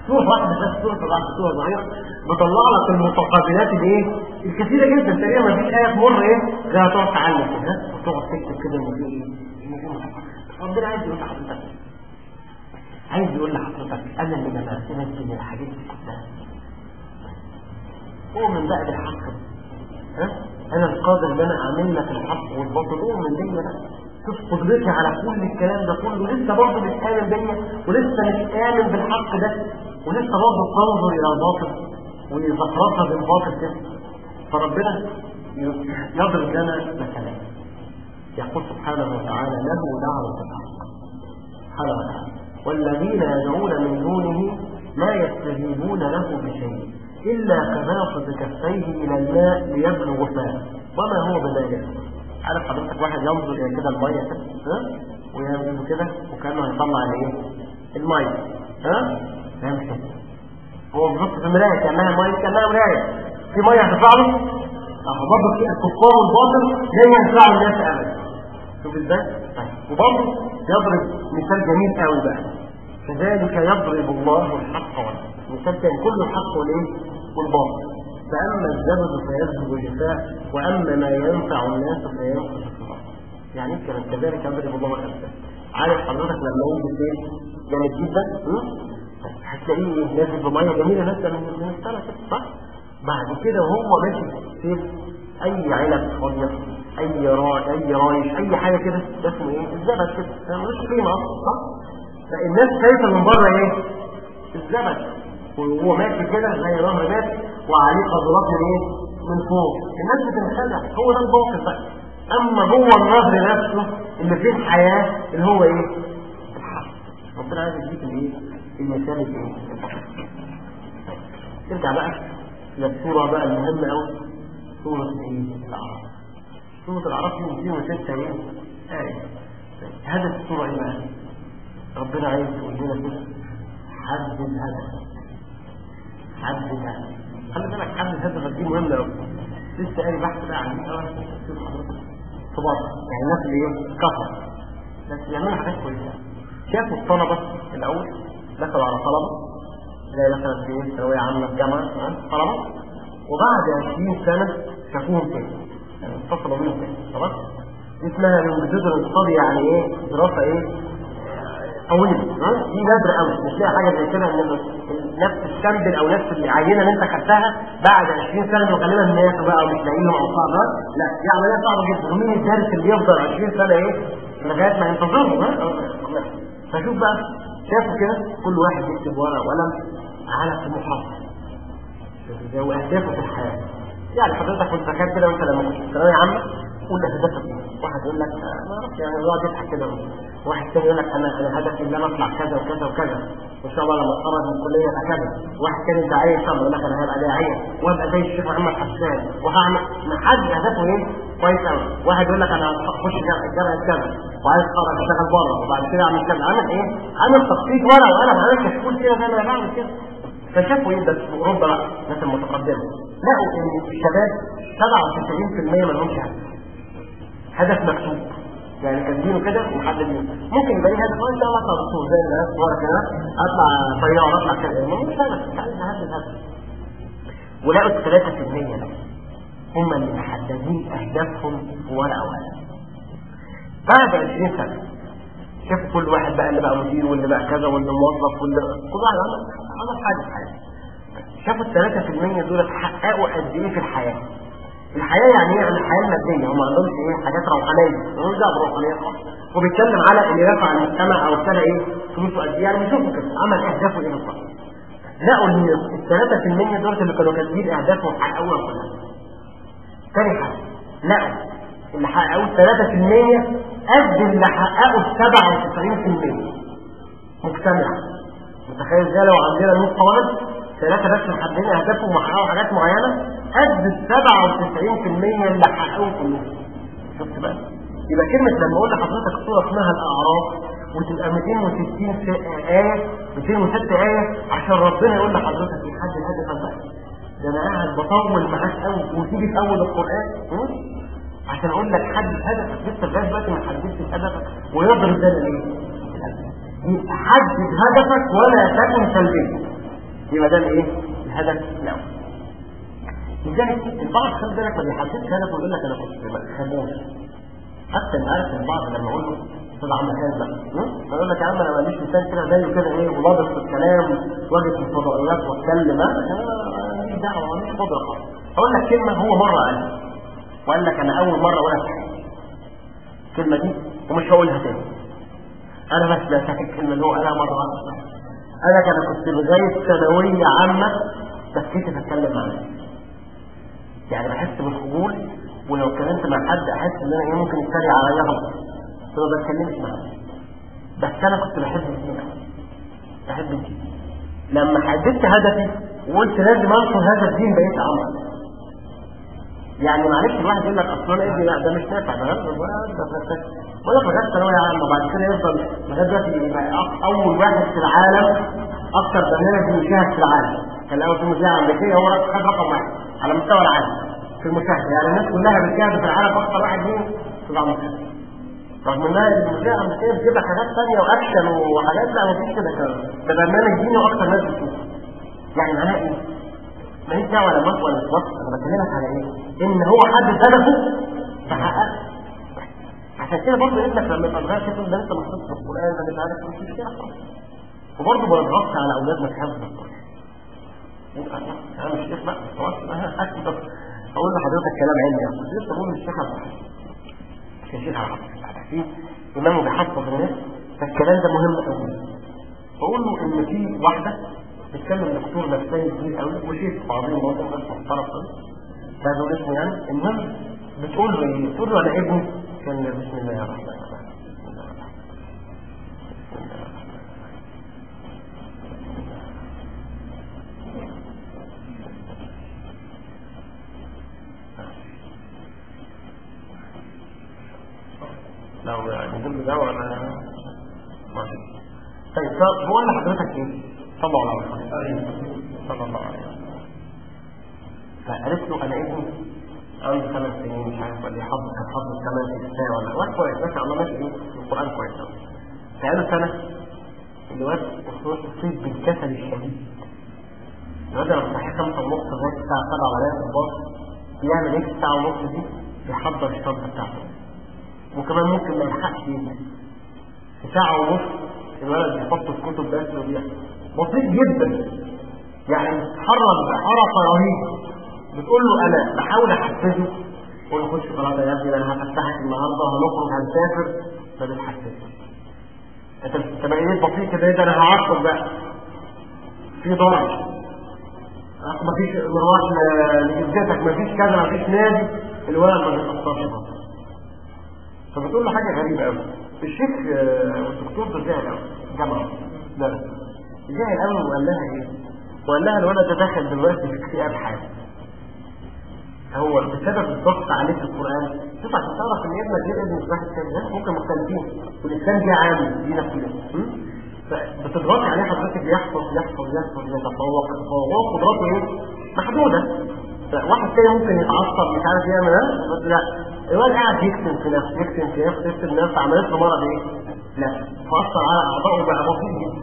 سورة واحدة بس، سورة صغيرة بطلع لك المتقابلات الايه؟ الكثيرة جدا. تقريبا ما فيش آية تمر ايه؟ لا تقعد تعلم كده وتقعد تكتب كده الموضوع. ربنا عايز يقول لحضرتك، انا اللي جمعت من الحاجات دي كلها. اؤمن بقى بالحق، انا القادر ان انا اعمل لك الحق والباطل. اؤمن بيا بقى، شوف قدرتي على كل الكلام ده كله. لسه برضه مش آمن بيا ولسه مش آمن بالحق ده، ولسه برضه تنظر الى الباطل ويزخرفها بالباطل كده. فربنا يضرب لنا مثلا، يقول سبحانه وتعالى له دعوة الحق سبحانه وتعالى والذين يدعون من دونه ما يستجيبون له بشيء إلا كباسط كفيه إلى الماء ليبلغ فاه وما هو بذلك. عارف حضرتك واحد ينظر إلى كده المية كده وينظر كده وكأنه هيطلع الايه؟ المية لا مش كده، هو بيبص في المراية كأنها مية، كأنها مراية في مية هتطلع له. برضه في الكفار والباطل لا ينفع الناس أبدا. شوف ازاي؟ وبرضه يضرب مثال جميل قوي بقى، كذلك يضرب الله الحق والباطل. مثال كان كل الحق والباطل. فأما الزبد فيذهب جفاء وأما ما ينفع الناس فينقص في الأرض. يعني كذلك يضرب الله الأمثال. عارف حضرتك لما يجي ايه جامد جدا هتلاقيه نازل بميه جميله نازله من السنه كده صح؟ بعد كده وهو ماشي في اي علب فاضيه اي رايش اي حاجه كده ده اسمه ايه؟ الزبد كده ملوش قيمه اصلا صح؟ فالناس شايفه من بره ايه؟ الزبد وهو ماشي كده زي نهر مات وعليه قذرات من ايه؟ من فوق. الناس بتنخدع، هو ده الباطل بقى. اما هو النهر نفسه اللي فيه الحياه اللي هو ايه؟ الحق. ربنا عايز يديك الايه؟ المثال الايه؟ نرجع بقى للصوره بقى المهمه قوي، سوره ايه؟ الاعراف. سوره الاعراف دي 206 ايه؟ هدف السوره ايه بقى؟ ربنا عايز يقول لنا كده حدد هدف. خلي بالك حدد هدفك دي مهمه قوي. لسه قايل بحث بقى عن صباط، يعني الناس اللي ايه؟ كفر بس يعملوا حاجات كويسه. شافوا الطلبه الاول دخلوا على طلبه زي مثلا في ثانويه عامه في جامعه طلبه، وبعد 20 سنه شافوهم تاني يعني اتصلوا بيهم تاني خلاص. اسمها الانجازات الاقتصادي، يعني ايه؟ دراسه ايه؟ قوية دي نادرة قوي، مش لاقي حاجة زي كده ان نفس السامبل او نفس العينة اللي انت خدتها بعد 20 سنة وغالبا الناس بقى مش لاقيهم او صعبة. لا دي عملية صعبة جدا، ومين الدارس اللي يفضل 20 سنة لغاية ما ينتظرهم فشوف بقى شافوا كده كل واحد يكتب ورقة وقلم على طموحاته واهدافه في الحياة. يعني حضرتك كنت فاكر كده وانت لما كنت في ثانوية عامة قول هدفك ايه؟ واحد يقول لك ما اعرفش يعني يقعد يضحك كده، واحد ثاني يقول لك انا هدفي ان انا اطلع كذا وكذا وكذا وان شاء الله لما اتخرج من الكليه ابقى كذا. واحد ثاني داعيه ان شاء الله يقول لك انا هبقى داعيه وابقى زي الشيخ محمد حسان وهعمل. ما حد هدفه ايه؟ كويس قوي. واحد يقول لك انا هخش جامعه كذا وعايز اتخرج اشتغل بره وبعد كده اعمل كذا. عامل ايه؟ عامل تخطيط ورقه وقلم، عامل كشكول كده زي ما انا بعمل كده. فشافوا ايه ده في اوروبا بقى الناس المتقدمه لقوا ان الشباب 97% ما لهمش هدف مكتوب، يعني كاتبينه كده ومحددينه. ممكن يبقى ليه هدف ان شاء الله اطلع دكتور زي الناس صور كده، اطلع طياره، اطلع كذا، مش هدف، مش عايز هدف. ولقوا 3% هم اللي محددين اهدافهم في ورقه وقلم. بعد 20 سنه شافوا كل واحد بقى اللي بقى مدير واللي بقى كذا واللي موظف واللي كل واحد عمل حاجه في حياته. شافوا 3% دول حققوا قد ايه في الحياه. الحياه يعني ايه؟ يعني الحياه الماديه، هم ما عندهمش ايه حاجات روحانيه، ملوش دعوه بالروحانيه خالص. وبيتكلم على اللي رفع المجتمع او ابتدى ايه فلوسه قد ايه، يعني بيشوفوا كده عمل اهدافه ايه بالظبط. لقوا ان ال 3% دول اللي كانوا كاتبين اهدافهم حققوها كلها. تاني حاجه لقوا اللي حققوا 3% قد اللي حققوا 97% مجتمع. متخيل ازاي لو عندنا 100 طالب 3 بس محددين اهدافهم وحققوا حاجات معينه قد ال 97% اللي حققوا كلهم. شفت بقى؟ يبقى كلمه لما اقول لحضرتك سوره اسمها الاعراف وتبقى 260 ايه 206 ايه عشان ربنا يقول لحضرتك يحدد هدفك بقى. ده انا قاعد بطول معاك قوي وتيجي في اول القران عشان اقول لك حدد هدفك. لسه لغايه دلوقتي ما حددتش هدفك ويضرب ده الايه؟ يبقى حدد هدفك ولا تكن سلبي. يبقى ده الايه؟ الهدف الاول. لذلك البعض خلي بالك ما بيحددش هدفه ويقول لك انا كنت خموش. حتى انت عارف البعض لما اقول له استاذ عمرو كذا يقول لك يا عم انا ماليش لسان كده زيه كده ايه ولابس في الكلام واجد في الفضائيات واتكلم ماليش دعوه ماليش قدره خالص. اقول لك كلمه هو مره قالها وقال لك انا اول مره ولا في الكلمه دي ومش هقولها تاني. انا بس لا فاكر الكلمه اللي هو قالها مره واحده. انا كنت لغايه ثانويه عامه بسكت اتكلم مع الناس، يعني بحس بالخجول ولو اتكلمت مع حد احس ان انا ممكن يتريق عليا غلط فما بتكلمش معاه. بس انا كنت بحب الدين، بحب الدين. لما حددت هدفي وقلت لازم انشر هذا الدين بقيت عمل. يعني معلش الواحد يقول لك اصلا ابني لا ده مش نافع ده ولا فجأة ثانوية عامة وبعد كده يفضل لغاية دلوقتي يبقى أول واحد في العالم أكثر برنامج مشاهد في العالم. كان الأول في المذياعة الأمريكية هو خد رقم واحد على مستوى العالم في المشاهدة، يعني الناس كلها بتشاهد في العالم أكثر واحد مين؟ طبعا مشاهد. رغم إنها المذياعة الأمريكية بتجيب لك حاجات ثانية وأكشن وحاجات لا مفيش كده كمان. ده برنامج ديني وأكثر ناس بتشوفه. يعني معناه إيه؟ ماليش دعوة ولا مصر ولا مش مصر، أنا بكلمك على إيه؟ إن هو حدد هدفه فحققه. عشان كده برضه ابنك لما يبقى صغير كده ده انت محطوط في القران ده مش عارف مش مشكله خالص. وبرضه ما نضغطش على اولادنا في حفظ القران. انا مش شيخ بقى خلاص انا اكتب اقول لحضرتك كلام علمي اصلا لسه بقول للشيخ مش الشيخ على حفظ في امام بيحفظ الناس فالكلام ده مهم قوي. بقول له ان في واحده بتكلم دكتور نفساني كبير قوي وشيخ عظيم برضه ناس محترم قوي ده دول اسمه يعني المهم بتقول له ايه؟ بتقول له انا ابني كان بسم الله الرحمن الرحيم. لو يعني نقول ده ولا ماشي. طيب بقول لحضرتك ايه؟ صلى الله عليه وسلم. صلى الله عليه وسلم. فقالت له انا ابني عنده 8 سنين مش عارف ولا حافظ 8 اجزاء ولا واحد كويس ما شاء الله ماشي ايه القران كويس قوي. بقاله سنه الواد اصيب بالكسل الشديد. الواد لما صحي 5:30 لغايه الساعه 7 ولا في الباص بيعمل ايه في الساعه ونص دي؟ بيحضر الشنطه بتاعته وكمان ممكن ما يلحقش ينام في ساعه ونص الولد بيحط في كتب بس وبيع بسيط جدا، يعني تتحرك بحركه رهيبه. بتقول له انا بحاول احفزه، قول له خش خلاص يا ابني انا هفتحك النهارده هنخرج هنسافر، ما بتحفزش. انت بقيت بسيط كده، ده انا هعصب بقى في ضرر، مفيش مروح لجدتك، مفيش كذا، مفيش نادي، الولد ما بيتأثرش بقى. فبتقول له حاجه غريبه قوي. الشيخ والدكتور ده زعل قوي جامعه، لا زعل قوي وقال لها ايه؟ وقال لها الولد ده دخل دلوقتي في اكتئاب حاد، هو بسبب الضغط عليه في القران. شوف عشان تعرف ان ابنك غير ابن واحد تاني ممكن مختلفين، والانسان دي عامل دي نفسه، فبتضغطي عليه حضرتك يحفظ يتفوق وهو قدراته ايه؟ محدوده. واحد تاني ممكن يتعصب مش عارف يعمل ايه، بس لا الولد قاعد يكتم في نفسه عملت له مرض ايه؟ لا فاثر على اعضائه بقى بسيط جدا.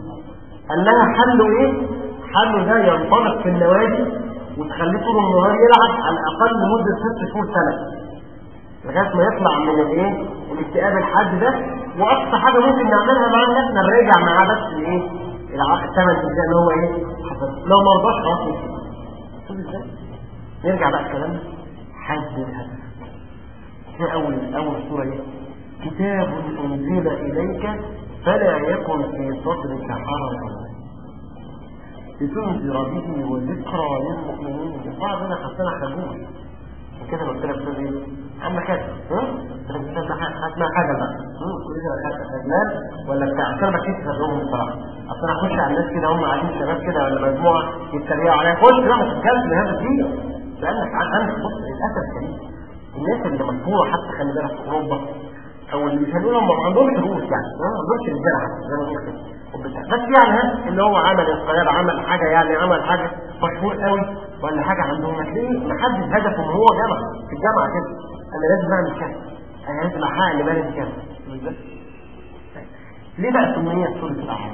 قال لها حله ايه؟ حله ده ينطلق في النوادي وتخليه طول النهار يلعب على الاقل لمده 6 شهور سنه لغايه ما يطلع من الايه؟ الاكتئاب الحاد ده. واقصى حاجه ممكن نعملها معاه ان احنا نراجع معاه بس الايه؟ الثمن ازاي ان هو ايه؟ لو ما رضاش خلاص شوف ازاي؟ نرجع بقى الكلام حد الهدف في اول سوره ايه؟ كتاب انزل اليك فلا يكن في صدرك حرج لتنذر به وذكرى للمؤمنين. البعض هنا حسنا حجوج وكده قلت لك ايه؟ عم كده اسمها حاجه بقى اجمال ولا بتاع؟ اصل انا بكتب لهم بصراحه، اصل انا اخش على الناس كده هم قاعدين شباب كده ولا مجموعه يتريقوا عليا، خش بقى ما تتكلمش لهذا الدين. لانك عندك بص للاسف الشديد الناس اللي مشهوره حتى خلي بالك في اوروبا او اللي مش هنقول هم ما عندهمش دروس، يعني ما عندهمش رجاله حتى زي ما بنقول كده، بس يعني اللي هو عمل القيادة عمل حاجه، يعني عمل حاجه مشهور قوي ولا حاجه عندهم، هتلاقيه محدد هدفه ان هو جامعه في الجامعه كده انا لازم اعمل كذا، انا لازم احقق اللي بالي كذا. ليه بقى سميت سوره الاعراف؟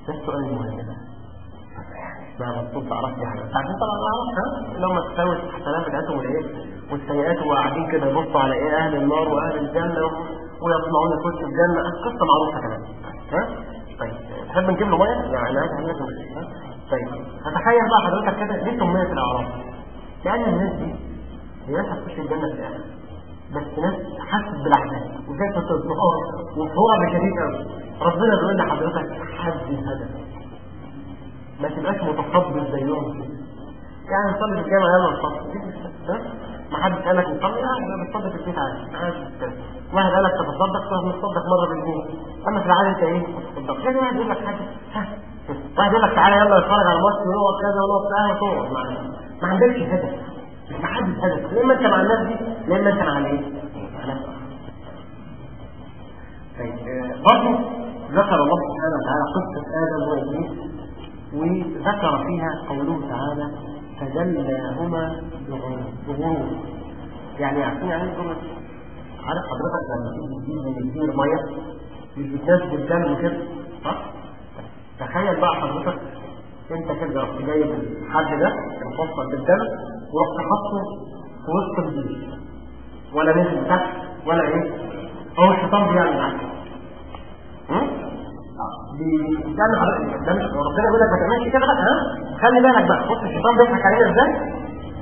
ده السؤال المهم ده. ما مطلوب تعرف يعني عشان طبعا اعرف لو ما تساوي الحسنات بتاعتهم والايه والسيئات وقاعدين كده يبصوا على ايه اهل النار واهل الجنه ويطلعون يخشوا الجنه، قصه معروفه كمان. طيب تحب نجيب له ميه؟ يعني انا عايز طيب فتخيل بقى حضرتك كده ليه سميت الاعراف؟ لان الناس دي هي ناس هتخش الجنه في الاخر، بس ناس حاسس بالاحزان وجايه الانتظار وصوره بشديد قوي. ربنا بيقول لحضرتك حد الهدف، ما تبقاش متخبط زيهم كده. يعني نصلي في الجامعه يلا نصلي، ما حدش قال لك نصلي، لا بتصلي في البيت عادي. واحد قال لك تتصدق، تروح نتصدق مره بالجنيه، اما في العاده انت ايه؟ تصدق. يعني واحد يقول لك حاجه واحد يقول لك تعالى يلا نتفرج على ماتش ونقعد كذا ونقعد قهوه تقعد معانا، ما عندكش هدف، مش محدد هدف، يا اما انت مع الناس دي يا اما انت مع الايه؟ مع نفسك. طيب برضه ذكر الله سبحانه وتعالى قصه ادم وابليس وذكر فيها قوله تعالى فدلاهما بغرور. يعني عارفين يعني غرور؟ عارف حضرتك لما تيجي تجيب من كتير ميه مش بتنزل الدم كده صح؟ تخيل بقى حضرتك انت كده رحت جايب الحد ده المفصل بالدم ورحت حاطه في وسط الجيش ولا نزل تحت ولا ايه؟ هو الشيطان بيعمل معاك ده مش ربنا يقول لك ما تعملش كده بقى، خلي بالك بقى. بص الشيطان بيضحك علينا ازاي؟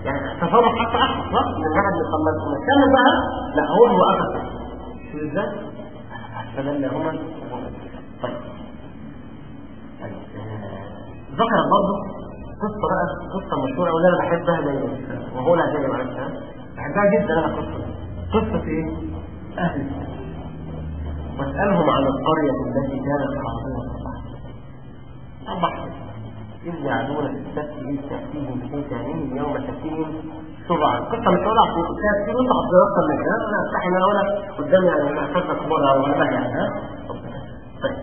يعني تصرف حتى احسن صح؟ من واحد يخلص كمل بقى، لا هو اخر شو ازاي؟ فدلهما. طيب ذكر برضه قصه بقى، قصه مشهوره واللي انا بحبها دايما وهو لا جاي معاك بحبها جدا انا. قصه ايه؟ اهل واسألهم عن القرية التي كانت حاضرة البحر إذ يعدون في السبت إذ تأتيهم حيتانهم يوم تأتيهم شرعا. قصة مش هقولها في كتير وانت حضرتها من هنا أنا أفتح إن أنا أقولها قدامي يعني أنا أخذت كبارها وأنا يعني طيب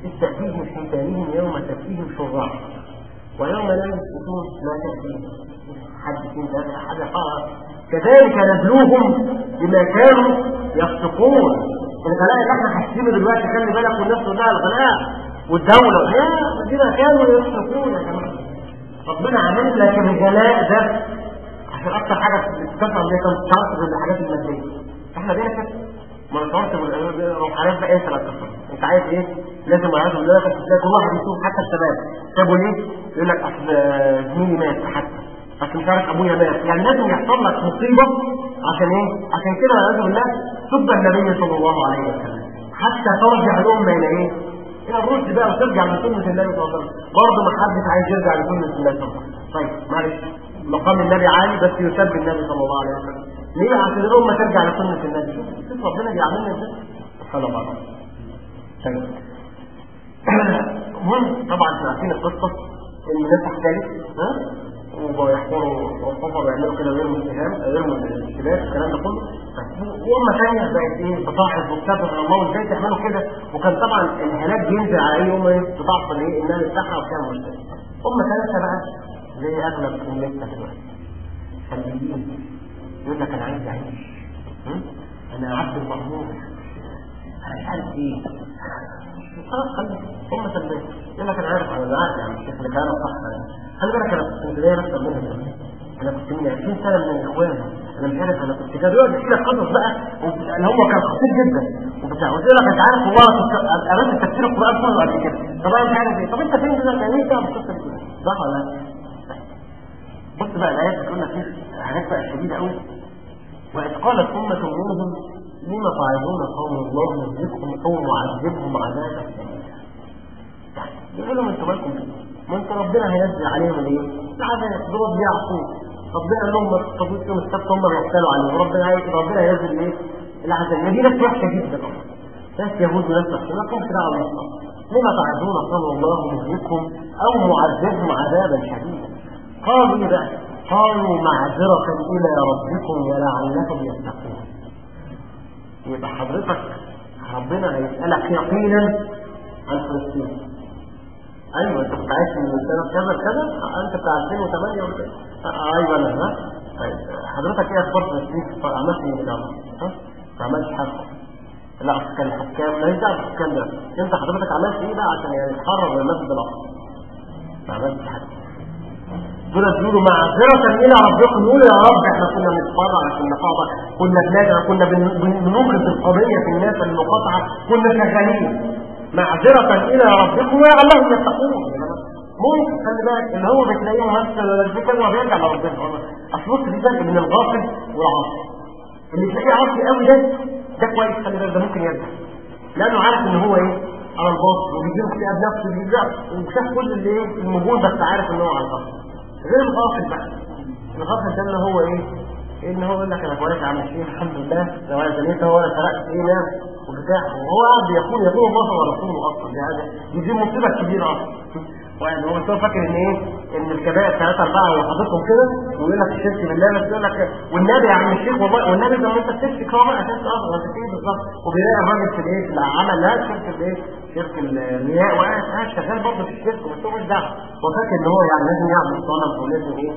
إذ تأتيهم حيتانهم يوم تأتيهم شرعا ويوم لا يسكتون لا تأتيهم حد فين ثلاثة حاجة خالص. كذلك نبلوهم بما كانوا يفسقون. الغلاء اللي احنا حاسينه دلوقتي خلي بالك والناس كلها الغلاء والدولة بما كانوا يفسقون يا جماعة. ربنا عامل لك الغلاء ده عشان اكتر حاجة تفهم ليه كانت تعرف بالحاجات المادية. احنا بينا كده ما نصورش روحانيات بقى، انت لا تصور. انت عايز ايه؟ لازم عايز ولادك تلاقي كل واحد يشوف حتى الشباب سابوا ليه؟ يقول لك اصل زميلي مات حتى، اصل مش عارف ابويا مات. يعني لازم يحصل لك مصيبه عشان ايه؟ عشان كده والعياذ بالله سب النبي صلى الله عليه وسلم حتى ترجع الامه الى ايه؟ الى الرشد بقى وترجع لسنه النبي صلى الله عليه وسلم. برضه ما حدش عايز يرجع لسنه النبي صلى الله عليه وسلم. طيب معلش، مقام النبي عالي بس يسب النبي صلى الله عليه وسلم. ليه؟ عشان الامه ترجع لسنه النبي. شوف ربنا بيعاملنا ازاي سبحان الله. طيب المهم طبعا احنا عارفين القصه ان الناس تختلف وبيحضروا وصفوا بيعملوا كده ويرموا السهام ويرموا الاشتباك الكلام ده كله. وأمة ثانية بقت ايه؟ بتاعت وبتابع الله وازاي تعملوا كده. وكان طبعا الهلاك بينزل على اي امه بتضعف ايه؟ انها تفتحها وبتعمل مشكله. أمة ثالثة بقى زي اغلب امتنا دلوقتي خليين يقول لك انا عايز اعيش، انا عبد المأمور، انا مش عارف ايه، خلاص خلي أمة ثالثة يقول لك انا عارف يعني الشيخ اللي كان صح. خلي بالك انا كنت زي نفس ربنا، انا كنت من 20 سنه من الاخوان، انا مش عارف انا كنت كده يقعد يحكي لك قصص بقى اللي هو كان خطير جدا وبتاع. ويقول لك انت عارف والله قريت تفسير القران كله قبل كده، طب انا مش عارف ايه، طب انت فين كده؟ يعني ايه بتاع القصه دي؟ صح ولا لا؟ بص بقى الايات بتقول لك ايه حاجات بقى شديده قوي. وإذ قالت أمة منهم لما تعظون قوم الله يهلكهم أو معذبهم عذابا شديدا. يعني يقول لهم انتوا مالكم كده؟ ما انت ربنا هينزل عليهم الايه؟ العذاب. دول بيعصوا ربنا، قال لهم ما تصطادوش يوم السبت هم بيحتالوا عليهم، ربنا هينزل ايه؟ العذاب. دي ناس وحشه جدا اصلا، ناس يهود وناس وحشه، ما لكمش دعوه بالنص. لما تعظون قوم الله يهلكهم أو معذبهم عذابا شديدا. قالوا ايه بقى؟ قالوا معذرة إلى ربكم ولعلكم يتقون. يبقى حضرتك ربنا هيسألك يقينا عن فلسطين. أيوة أنت كنت عايش من سنة كذا كذا، أنت بتاع 2008 ولا كده؟ أيوة أنا طيب حضرتك إيه أخبار فلسطين؟ عملت إيه كده؟ ما عملتش حاجة. لا أصل كان الحكام، لا يرجع الحكام ده. أنت حضرتك عملت إيه بقى عشان يعني تحرر المسجد الأقصى؟ ما عملتش حاجة. دول يقولوا معذرة إلى ربكم، يقولوا يا رب احنا كنا بنتفرع في النقابة، كنا بنادع، كنا بنوقف القضية في الناس المقاطعة، كنا شغالين. معذرة إلى ربكم ولعلهم يتقون. ممكن خلي بالك اللي هو بتلاقيه ممثل ولا دي كلمة بيرجع لربنا. أصل بص في فرق بين الغافل والعاصي. اللي تلاقيه عاصي قوي ده كويس، خلي بالك ده ممكن يرجع لأنه عارف إن هو إيه؟ على الباطل وبيجيب اكتئاب نفسه وبيشاف كل اللي إيه الموجود، بس عارف إن هو على الباطل. غير الغافل بقى، الغافل ده اللي هو ايه؟ ان هو يقول لك انا كويس عم الشيخ الحمد لله، لو انا زنيت هو انا سرقت ايه ناس وبتاع، وهو قاعد يقول الله ورسوله اصلا. يعني دي مصيبه كبيره اصلا. يعني هو فاكر ان ايه؟ ان الكبائر 3 4 وحاططهم كده ويقول لك الشرك بالله، بس يقول لك والنبي يا عم الشيخ والله، والنبي لما انت بتشرك هو بقى اساس اصلا انت فين بالظبط. وبيلاقي الراجل في الايه؟ في العمل لا شرك الايه؟ شرك المياه، وقاعد شغال برضه في الشرك بس هو مش دعوه. هو فاكر ان هو يعني لازم يعمل صنم ولازم ايه؟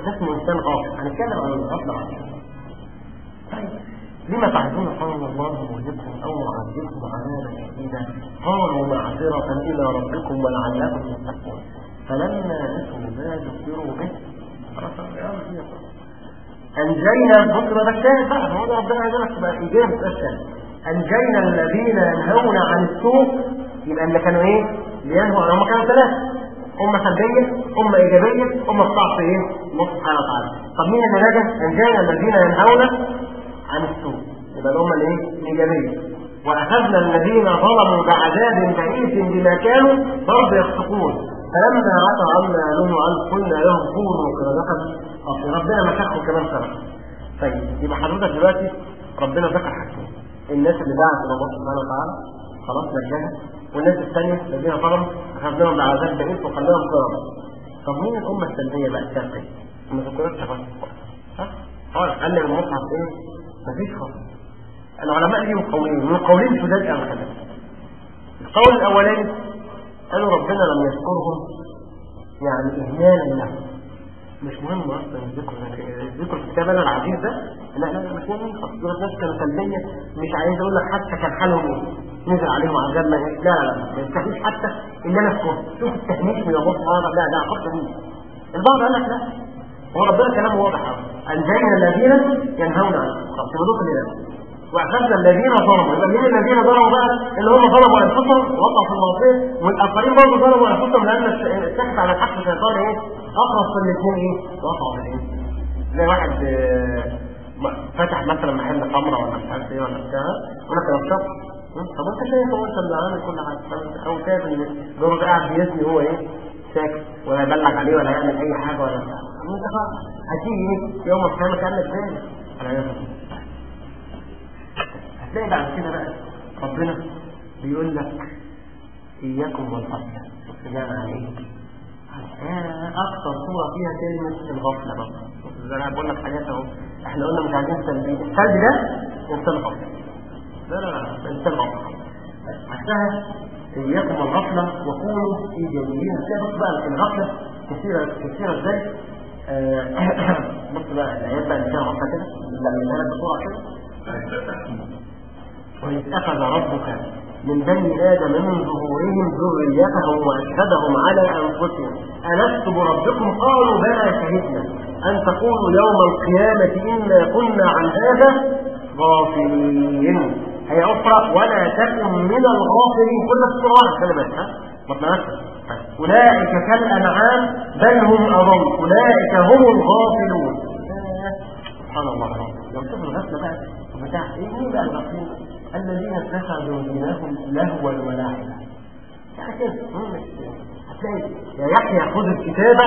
ده اسمه انسان غافل. هنتكلم عن الغفله بعدين. طيب لما تعظون قول الله مهلكهم او معذبكم عذابا شديدا؟ قالوا معذرة الى ربكم ولعلكم تتقون. فلما نسوا ما ذكروا به انجينا بكره بالشاهد بقى، هو ده ربنا عايز لك تبقى ايجابي بالشاهد. انجينا الذين ينهون عن السوء، يبقى اللي كانوا ايه؟ لينهوا، هم كانوا 3: أمة سلبية، أمة إيجابية، أمة بتعصي إيه؟ الله سبحانه وتعالى. طب مين اللي نجا؟ أنجينا الذين ينهون عن السوء، يبقى الأمة الإيه؟ الإيجابية. وأخذنا الذين ظلموا بعذاب بئيس بما كانوا برضه يفسقون. فلما عتوا عما نهوا عنه قلنا لهم كونوا قردة خاسئين. ربنا مسخهم كمان سنة. طيب يبقى حضرتك دلوقتي ربنا ذكر حاجتين: الناس اللي دعت إلى الله سبحانه وتعالى خلاص نجاها، والناس الثانية الذين ظلموا أخذناهم بعذاب بئيس وخلاهم قردة. طب مين الأمة السلبية بقى الثالثة؟ ما ذكرتش بس صح؟ قال المصحف إيه؟ مفيش خالص. العلماء ليهم قولين، من قولين شداد قوي كده. القول الأولاني قالوا ربنا لم يذكرهم يعني إهمالا لهم، مش مهم اصلا الذكر في كتابنا العزيز ده، لا مش مهم خالص. دول الناس كانوا سلبيه، مش عايز اقول لك حتى كان حالهم ايه، نزل عليهم عذاب ما ايه، لا ما يستحيش حتى ان انا اذكر. شوف التهميش من الله سبحانه وتعالى، لا عقد مين. البعض قال لك لا، هو ربنا كلامه واضح قوي: انجينا الذين ينهون عن السوء. خلاص يقولوا كده واخذنا الذين ظلموا. يبقى مين الذين ظلموا بقى؟ اللي هم ظلموا انفسهم ووقعوا في المعصيه، والاخرين برضه ظلموا انفسهم لان السكت على الحق شيطان ايه؟ اخرس في الاثنين ايه؟ وقعوا في ايه؟ زي واحد فتح مثلا محل خمره ولا مش عارف ايه ولا بتاع، يقول لك انا بشرب. طب انت شايف هو انت اللي عامل كل حاجه، او شايف ان الدور قاعد بيزني هو ايه؟ ساكت ولا يبلغ عليه ولا يعمل اي حاجه ولا بتاع. انت هتيجي ايه؟ يوم القيامه كانك زي هتلاقي بعد كده بقى ربنا بيقول لك اياكم والغفله. السلام عليك. اكثر صوره فيها كلمه الغفله بقى. زي انا بقول لك حاجات اهو، احنا قلنا مش عايزين سلبيه. السلبي ده انسان غفله. لا انسان غفله. عشان اياكم والغفله وكونوا ايجابيين. هتلاقي بص بقى الغفله كثيره ازاي. بص بقى الايات بقى اللي فيها غفله كده لما لك بسرعه كده. وإذ أخذ ربك من بني آدم من ظهورهم ذريتهم وأشهدهم على أنفسهم ألست بربكم؟ قالوا بلى شهدنا أن تقولوا يوم القيامة إنا كنا عن هذا غافلين. هي أخرى ولا تكن من الغافلين. كل الصراحة كلمات أولئك كالأنعام بل هم أضل أولئك هم الغافلون. سبحان الله. لو تشوف الغفلة بقى بتاع ايه بقى الغفلين؟ الذين اتخذوا دينهم لهوا ولعبا. يعني كده هتلاقي يا يحيى خذ الكتابة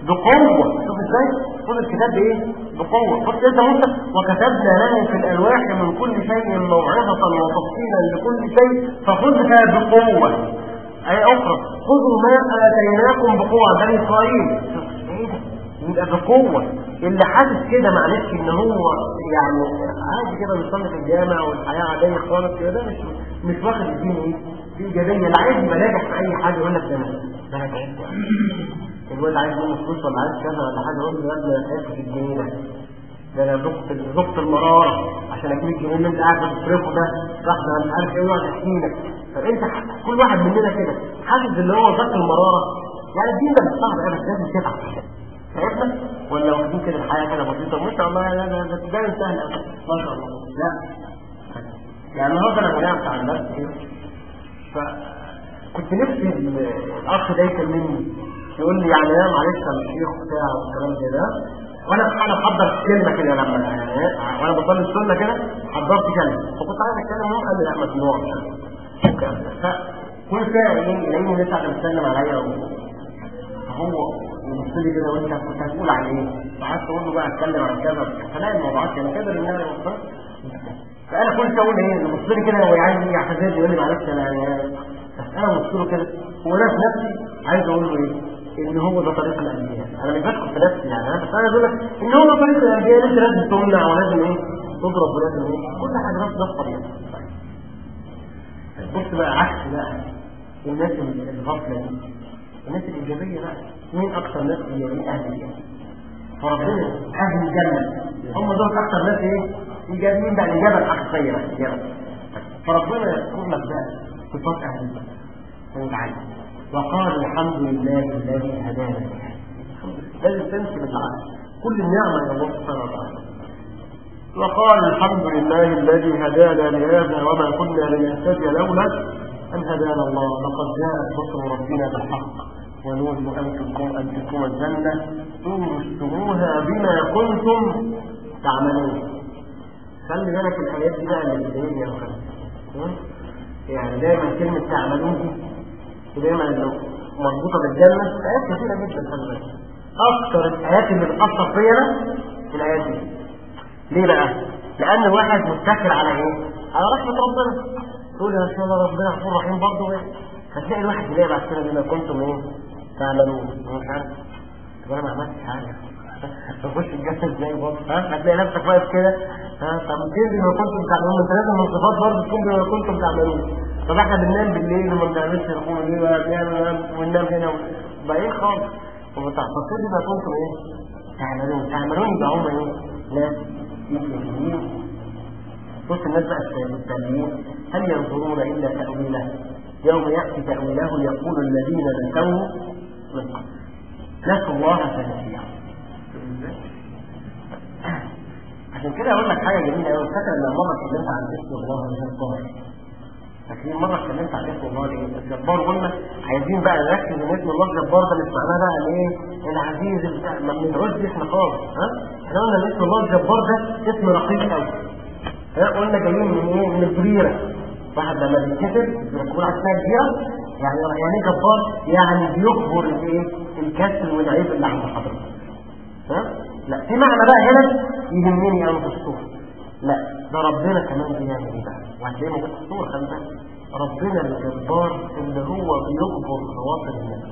بقوة. شوف ازاي خذ الكتاب بايه؟ بقوة. خذ انت وانت وكتبنا له في الالواح من كل شيء موعظة وتفصيلا لكل شيء فخذها بقوة. اي اخرى خذوا ما اتيناكم بقوة. بني اسرائيل ايه ده؟ يبقى بقوة. اللي حاسس كده معلش ان هو يعني عادي كده بيصلي في الجامع والحياة عادية خالص كده مش واخد الدين ايه؟ في ايجابية. اللي عايز يبقى ناجح في اي حاجة يقول لك ده انا تعبت. الواد عايز منه فلوس ولا عايز كذا ولا حاجة يقول له يا ابني انا تعبت في الجنيه ده انا ذقت المرارة عشان اجيب الجنيه اللي انت قاعد بتصرفه ده راح ده مش عارف ايه وقعد يحكي لك. فانت كل واحد مننا كده حاسس ان هو ذق المرارة. يعني الدين ده مش صعب ابدا لازم تتعب. عرفنا ولا واخدين كده الحياه كده بسيطه ما شاء الله. لا ده سهل ما شاء الله. لا يعني النهارده انا بنعمل عن نفسي كده فكنت نفسي الاخ ده يكلمني يقول لي يعني انا معلش انا الشيخ بتاع والكلام ده وانا محضر كلمه كده لما يعني وانا بصلي السنه كده حضرت كلمه فكنت عايز اتكلم. هو قال لي لا ممنوع فكل ساعه يلاقيني لسه بتكلم عليا هو يبصلي كده وانت كنت هتقول عن ايه؟ وقعدت اقول له بقى اتكلم عن كذا فلاقي الموضوعات كان كده ان انا وصلت. فانا كنت اقول ايه؟ يبصلي كده هو عايز ايه؟ يعتذر يقول لي معلش انا ببص له كده وانا في نفسي عايز اقول له ايه؟ ان هو ده طريق الانبياء. انا مش بدخل في نفسي يعني بس انا بقول لك ان هو ده طريق الانبياء. انت لازم تمنع ولازم ايه؟ تضرب ولازم ايه؟ كل حاجه بس ده الطبيعي. بص بقى عكس بقى الناس الغفله دي الناس الإيجابية بقى. مين أكثر ناس إيجابية؟ أهل الجنة. فربنا أهل الجنة هم دول أكثر ناس إيه؟ إيجابيين بقى. الإجابة الحقيقية بقى الإجابة. فربنا يذكر لك بقى صفات أهل الجنة. تعالى وقال الحمد لله الذي هدانا لهذا. لازم تمشي بالعقل كل النعمة إلى الله سبحانه وتعالى. وقال الحمد لله الذي هدانا لهذا وما كنا لنهتدي لولا أن هدانا الله لقد جاءت نصر ربنا بالحق ونود أن تكون الجنة أورثتموها بما كنتم تعملون. خلي بالك الآيات دي بقى اللي بتضايقني يا أخي. يعني دايما كلمة تعملون دي دايما مربوطة بالجنة. آيات كثيرة جدا خلي بالك. أكثر الآيات اللي بتأثر فينا الآيات دي. ليه بقى؟ لأن الواحد متكل على إيه؟ على رحمة ربنا. تقول يا شاء الله ربنا غفور رحيم برضه ايه؟ هتلاقي الواحد يلاقي بعد كده بما كنتم ايه؟ تعملون. مش عارف طب انا ما عملتش حاجه تخش الجسد ازاي برضه؟ هتلاقي نفسك واقف كده طب بما كنتم تعملون. انت لازم من الصفات برضه تكون بما كنتم تعملون. طب احنا بننام بالليل وما بنعملش نقوم ليه ولا بنعمل وننام هنا بقى ايه خالص. وبتعتقد بما كنتم ايه؟ تعملون يبقى هم ايه؟ ناس ايجابيين. بص الناس بقى التابعين هل ينظرون إلا تأويله يوم يأتي تأويله يقول الذين نسوه من قبل نسوا الله فنسيهم. عشان كده اقول لك حاجه جميله قوي. فاكر لما مره اتكلمت عن اسم الله الجبار؟ فاكرين مره اتكلمت عن اسم الله الجبار وقلنا عايزين بقى نركز ان اسم الله الجبار ده مش معناه بقى الايه العزيز بتاع ما بنقولش احنا خالص. احنا قلنا ان اسم الله الجبار ده اسم رقيق قوي. قلنا جايين من ايه؟ من الجريره. واحد لما بيتكسر بيقول على اسمها كبيره، يعني ايه جبار؟ يعني بيجبر الايه؟ الكسر والعيب اللي عند حضرتك. لا في معنى بقى هنا يهمني قوي في الصوره. لا ده ربنا كمان بيعمل ايه بقى؟ وهتلاقيه موجود في الصوره. خلي بالك ربنا الجبار اللي هو بيجبر خواطر الناس.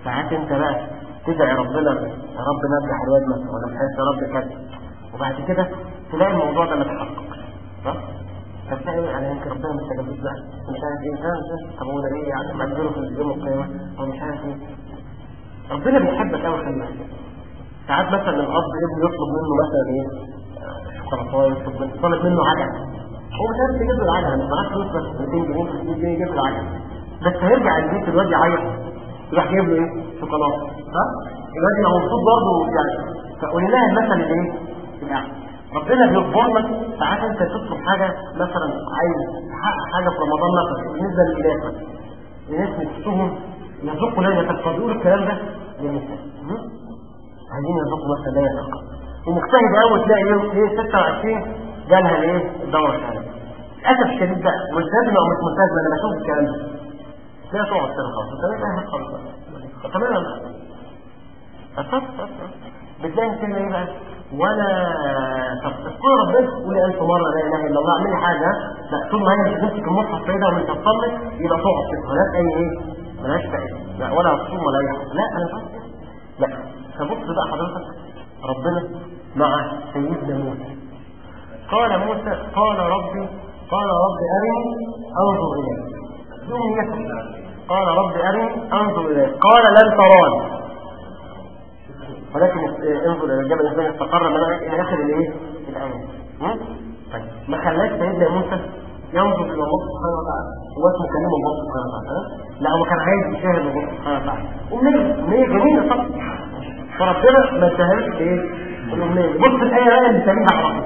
ساعات انت بقى تدعي ربنا يا رب نجح الواد مثلا ولا مش عارف يا رب كذا، وبعد كده تلاقي الموضوع ده متحقق. صح؟ فتلاقي يعني يمكن ربنا مش هيجيب بقى مش عارف ايه ده. طب هو ده ايه يعني مجبره في اليوم القيامه هو مش عارف ايه. ربنا بيحبك قوي. خلي بالك ساعات مثلا الاب ابنه يطلب منه مثلا ايه شوكولاته، طالب منه عجل، هو مش عارف يجيب له العجله، مش معاه فلوس بس 200 جنيه 300 جنيه يجيب له العجله، بس هيرجع البيت الواد يعيط يروح جايب له ايه شوكولاته. صح؟ الواد يبقى مبسوط برضه يعني. فقولنا المثل الايه الاعلى. ربنا بيجبرنا ساعات انت تطلب حاجه مثلا عايز تحقق حاجه في رمضان مثلا بالنسبه للناس الناس نفسهم يذوقوا ليله القدر. يقول الكلام ده للنساء عايزين يذوقوا مثلا ليله القدر، ومجتهد قوي تلاقي يوم ايه 26 جالها الايه الدوره الثانيه. للاسف الشديد بقى ملتزمه او مش ملتزمه انا بشوف الكلام ده تلاقي تقعد كده خالص تمام خالص تمام بتلاقي كده ايه بقى ولا طب تذكر ربنا تقولي 1000 مره لا اله الا الله اعملي حاجه. لا طول ما هي مش بتمسك المصحف كده ومش هتصلي يبقى تقعد كده مالهاش اي ايه مالهاش فائده. لا ولا هتصوم ولا اي حاجه. لا انا مش كده. لا فبص بقى حضرتك ربنا مع سيدنا موسى قال موسى قال ربي ارني انظر اليك. يوم يسأل قال ربي ارني انظر اليك قال لن تراني ولكن انظر الى الجبل ازاي استقر الى اخر الايه الايه. طيب ما خلاش سيدنا موسى ينظر الى الله سبحانه وتعالى هو اسمه كلام الله سبحانه وتعالى. لا هو كان عايز يشاهد الله سبحانه وتعالى امنيه جميله طبعا. فربنا ما اداهاش ايه الامنيه. بص الايه اللي سميها على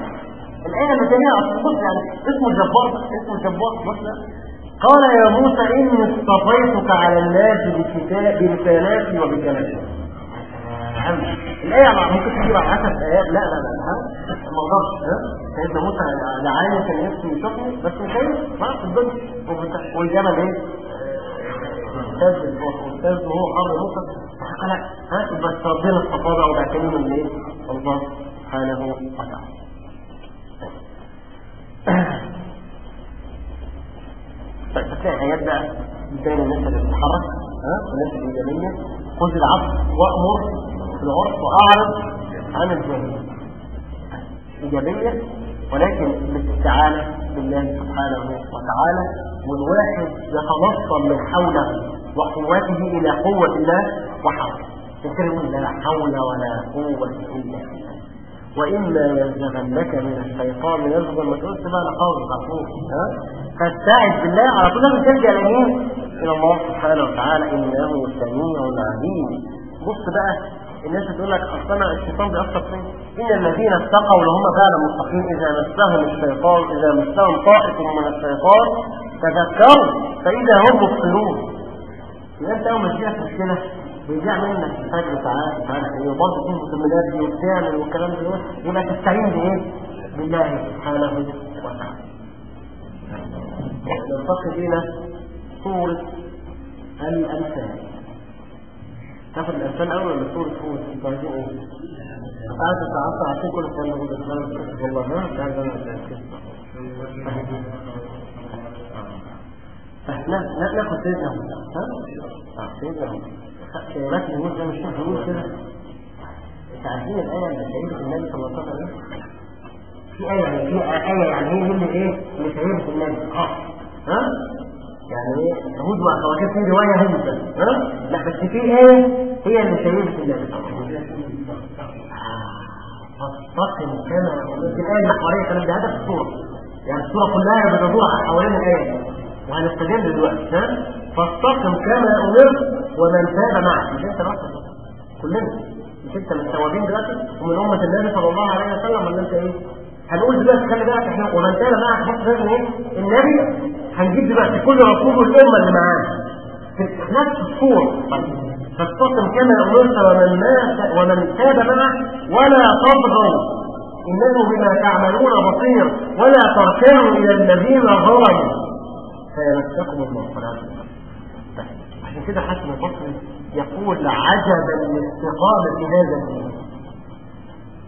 الايه اللي سميها بص يعني اسمه الجبار بص قال يا موسى اني اصطفيتك على الناس برسالاتي وبكلامي. الآية ممكن تجيب على 10 آيات. لا الموضوع سيدنا موسى لعالي كان نفسه يشوفني بس مش عارف ما في الدنيا والجبل ايه استاذ وهو حر موسى لا بس ربنا اصطفاه وبقى كلمه من ايه الله سبحانه وتعالى. طيب هتلاقي آيات بقى بين الناس اللي بتتحرك والناس الإيجابية خذ العفو وأمر بالعرف وأعرض عن الجاهل. إيجابية ولكن بالاستعانة بالله سبحانه وتعالى والواحد يتنصل من حوله وقوته إلى قوة الله وحوله. تكرموا لا حول ولا قوة إلا بالله. وإما ينزغنك من الشيطان يزغ ما تقولش بقى أنا قوي غفور فاستعذ بالله على طول لازم تلجأ لمين؟ إلى الله سبحانه وتعالى إنه سميع عليم. بص بقى الناس تقول لك أصلا الشيطان بيأثر فيه. إن الذين اتقوا لهم فعلا متقين إذا مسهم طائف من الشيطان تذكروا فإذا هم مبصرون. يبقى أنت أول ما تجيلك مشكلة بيجي منك الفجر تعالى وبرضه تكون مسميات دي وبتعمل والكلام ده يبقى تستعين بايه؟ بالله سبحانه وتعالى. ننتقل الى سورة الأنفال. تاخد الأنفال أول ولا سورة هود؟ انتوا عايزين ايه؟ تعالوا تتعصر عشان كل الكلام ده بيقول والله ما تعالوا ناخد سيدنا سيدنا سيرات الموت ده مش هنقول كده. تعرفين الآية اللي سيدة النبي صلى الله عليه وسلم في آية يعني هي اللي ايه اللي سيدة النبي يعني ايه هود وأخواتها في رواية هود لا بس في ايه هي اللي سيدة النبي صلى الله عليه وسلم. فاستقم كما في الآية المحورية كانت بهدف السورة يعني السورة كلها بتدور حوالين الآية وهنستدل دلوقتي فاستقم كما أمرت ومن تاب معك. مش انت بس كلنا مش انت من التوابين دلوقتي ومن امه النبي صلى الله عليه وسلم، ولا انت ايه؟ هنقول دلوقتي خلي بالك احنا ومن كان معك بص لازم ايه؟ النبي هنجيب دلوقتي كل رسول والامه اللي معاه في نفس الصوره. فاستقم كما امرت ومن تاب معه ولا تطغوا انه بما تعملون بصير ولا تركنوا الى الذين ظلموا فيمسكم الله. عشان كده حسن البصري يقول عجبا لاستقامة هذا الدين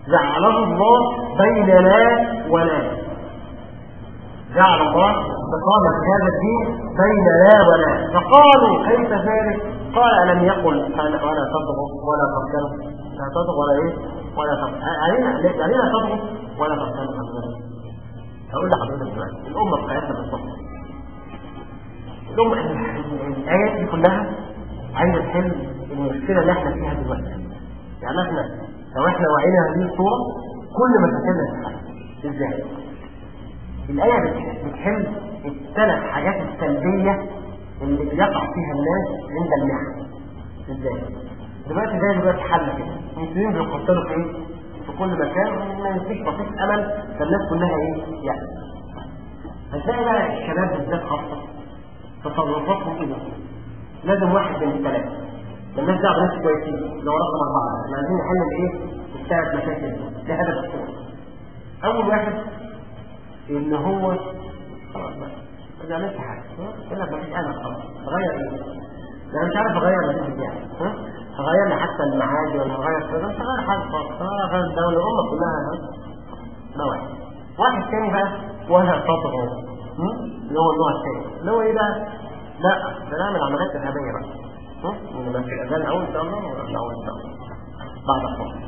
جعله الله بين لا ولا. جعل الله استقامة هذا الدين بين لا ولا. فقالوا كيف ذلك؟ قال ألم يقل ولا تطغوا ولا تركنوا، لا تطغوا ولا ايه ولا تركنوا، علينا تطغوا ولا تركنوا. هقول لحضرتك دلوقتي الأمة بتاعتنا بالضبط، الأمة الآيات دي كلها عايزة تحل المشكلة اللي احنا فيها دلوقتي. يعني احنا لو احنا وعينا هذه الصورة كل ما تحلها تتحل. ازاي؟ الآية بتحل الثلاث حاجات السلبية اللي بيقع فيها الناس عند المحن. ازاي؟ دلوقتي حل كده المسلمين بيقتلوا في ايه؟ في كل مكان ما يمسكش بسيط امل فالناس كلها ايه؟ يعني هتلاقي بقى الشباب بالذات خاصة تصرفاتهم كده لازم واحد من الثلاثة. الناس دعوة ناس كويسين لو رقم 4 احنا عايزين نحل الايه؟ الثلاث مشاكل دي هدف الصورة. اول واحد ان هو خلاص بقى ما بيعملش حاجة يقول لك مفيش امل خلاص تغير ايه؟ انا مش عارف اغير مفيش بتاعي هغير لي حتى المعادي ولا هغير كذا مش هغير حاجة خالص هغير الدولة الأمة كلها ده واحد تاني بقى ولا تطغوا اللي هو النوع الثاني اللي هو ايه بقى؟ لا ده نعمل عمليات إرهابية بقى ونبقى في الأذان أول إن شاء الله ولا أول إن شاء الله بعد الصلاة.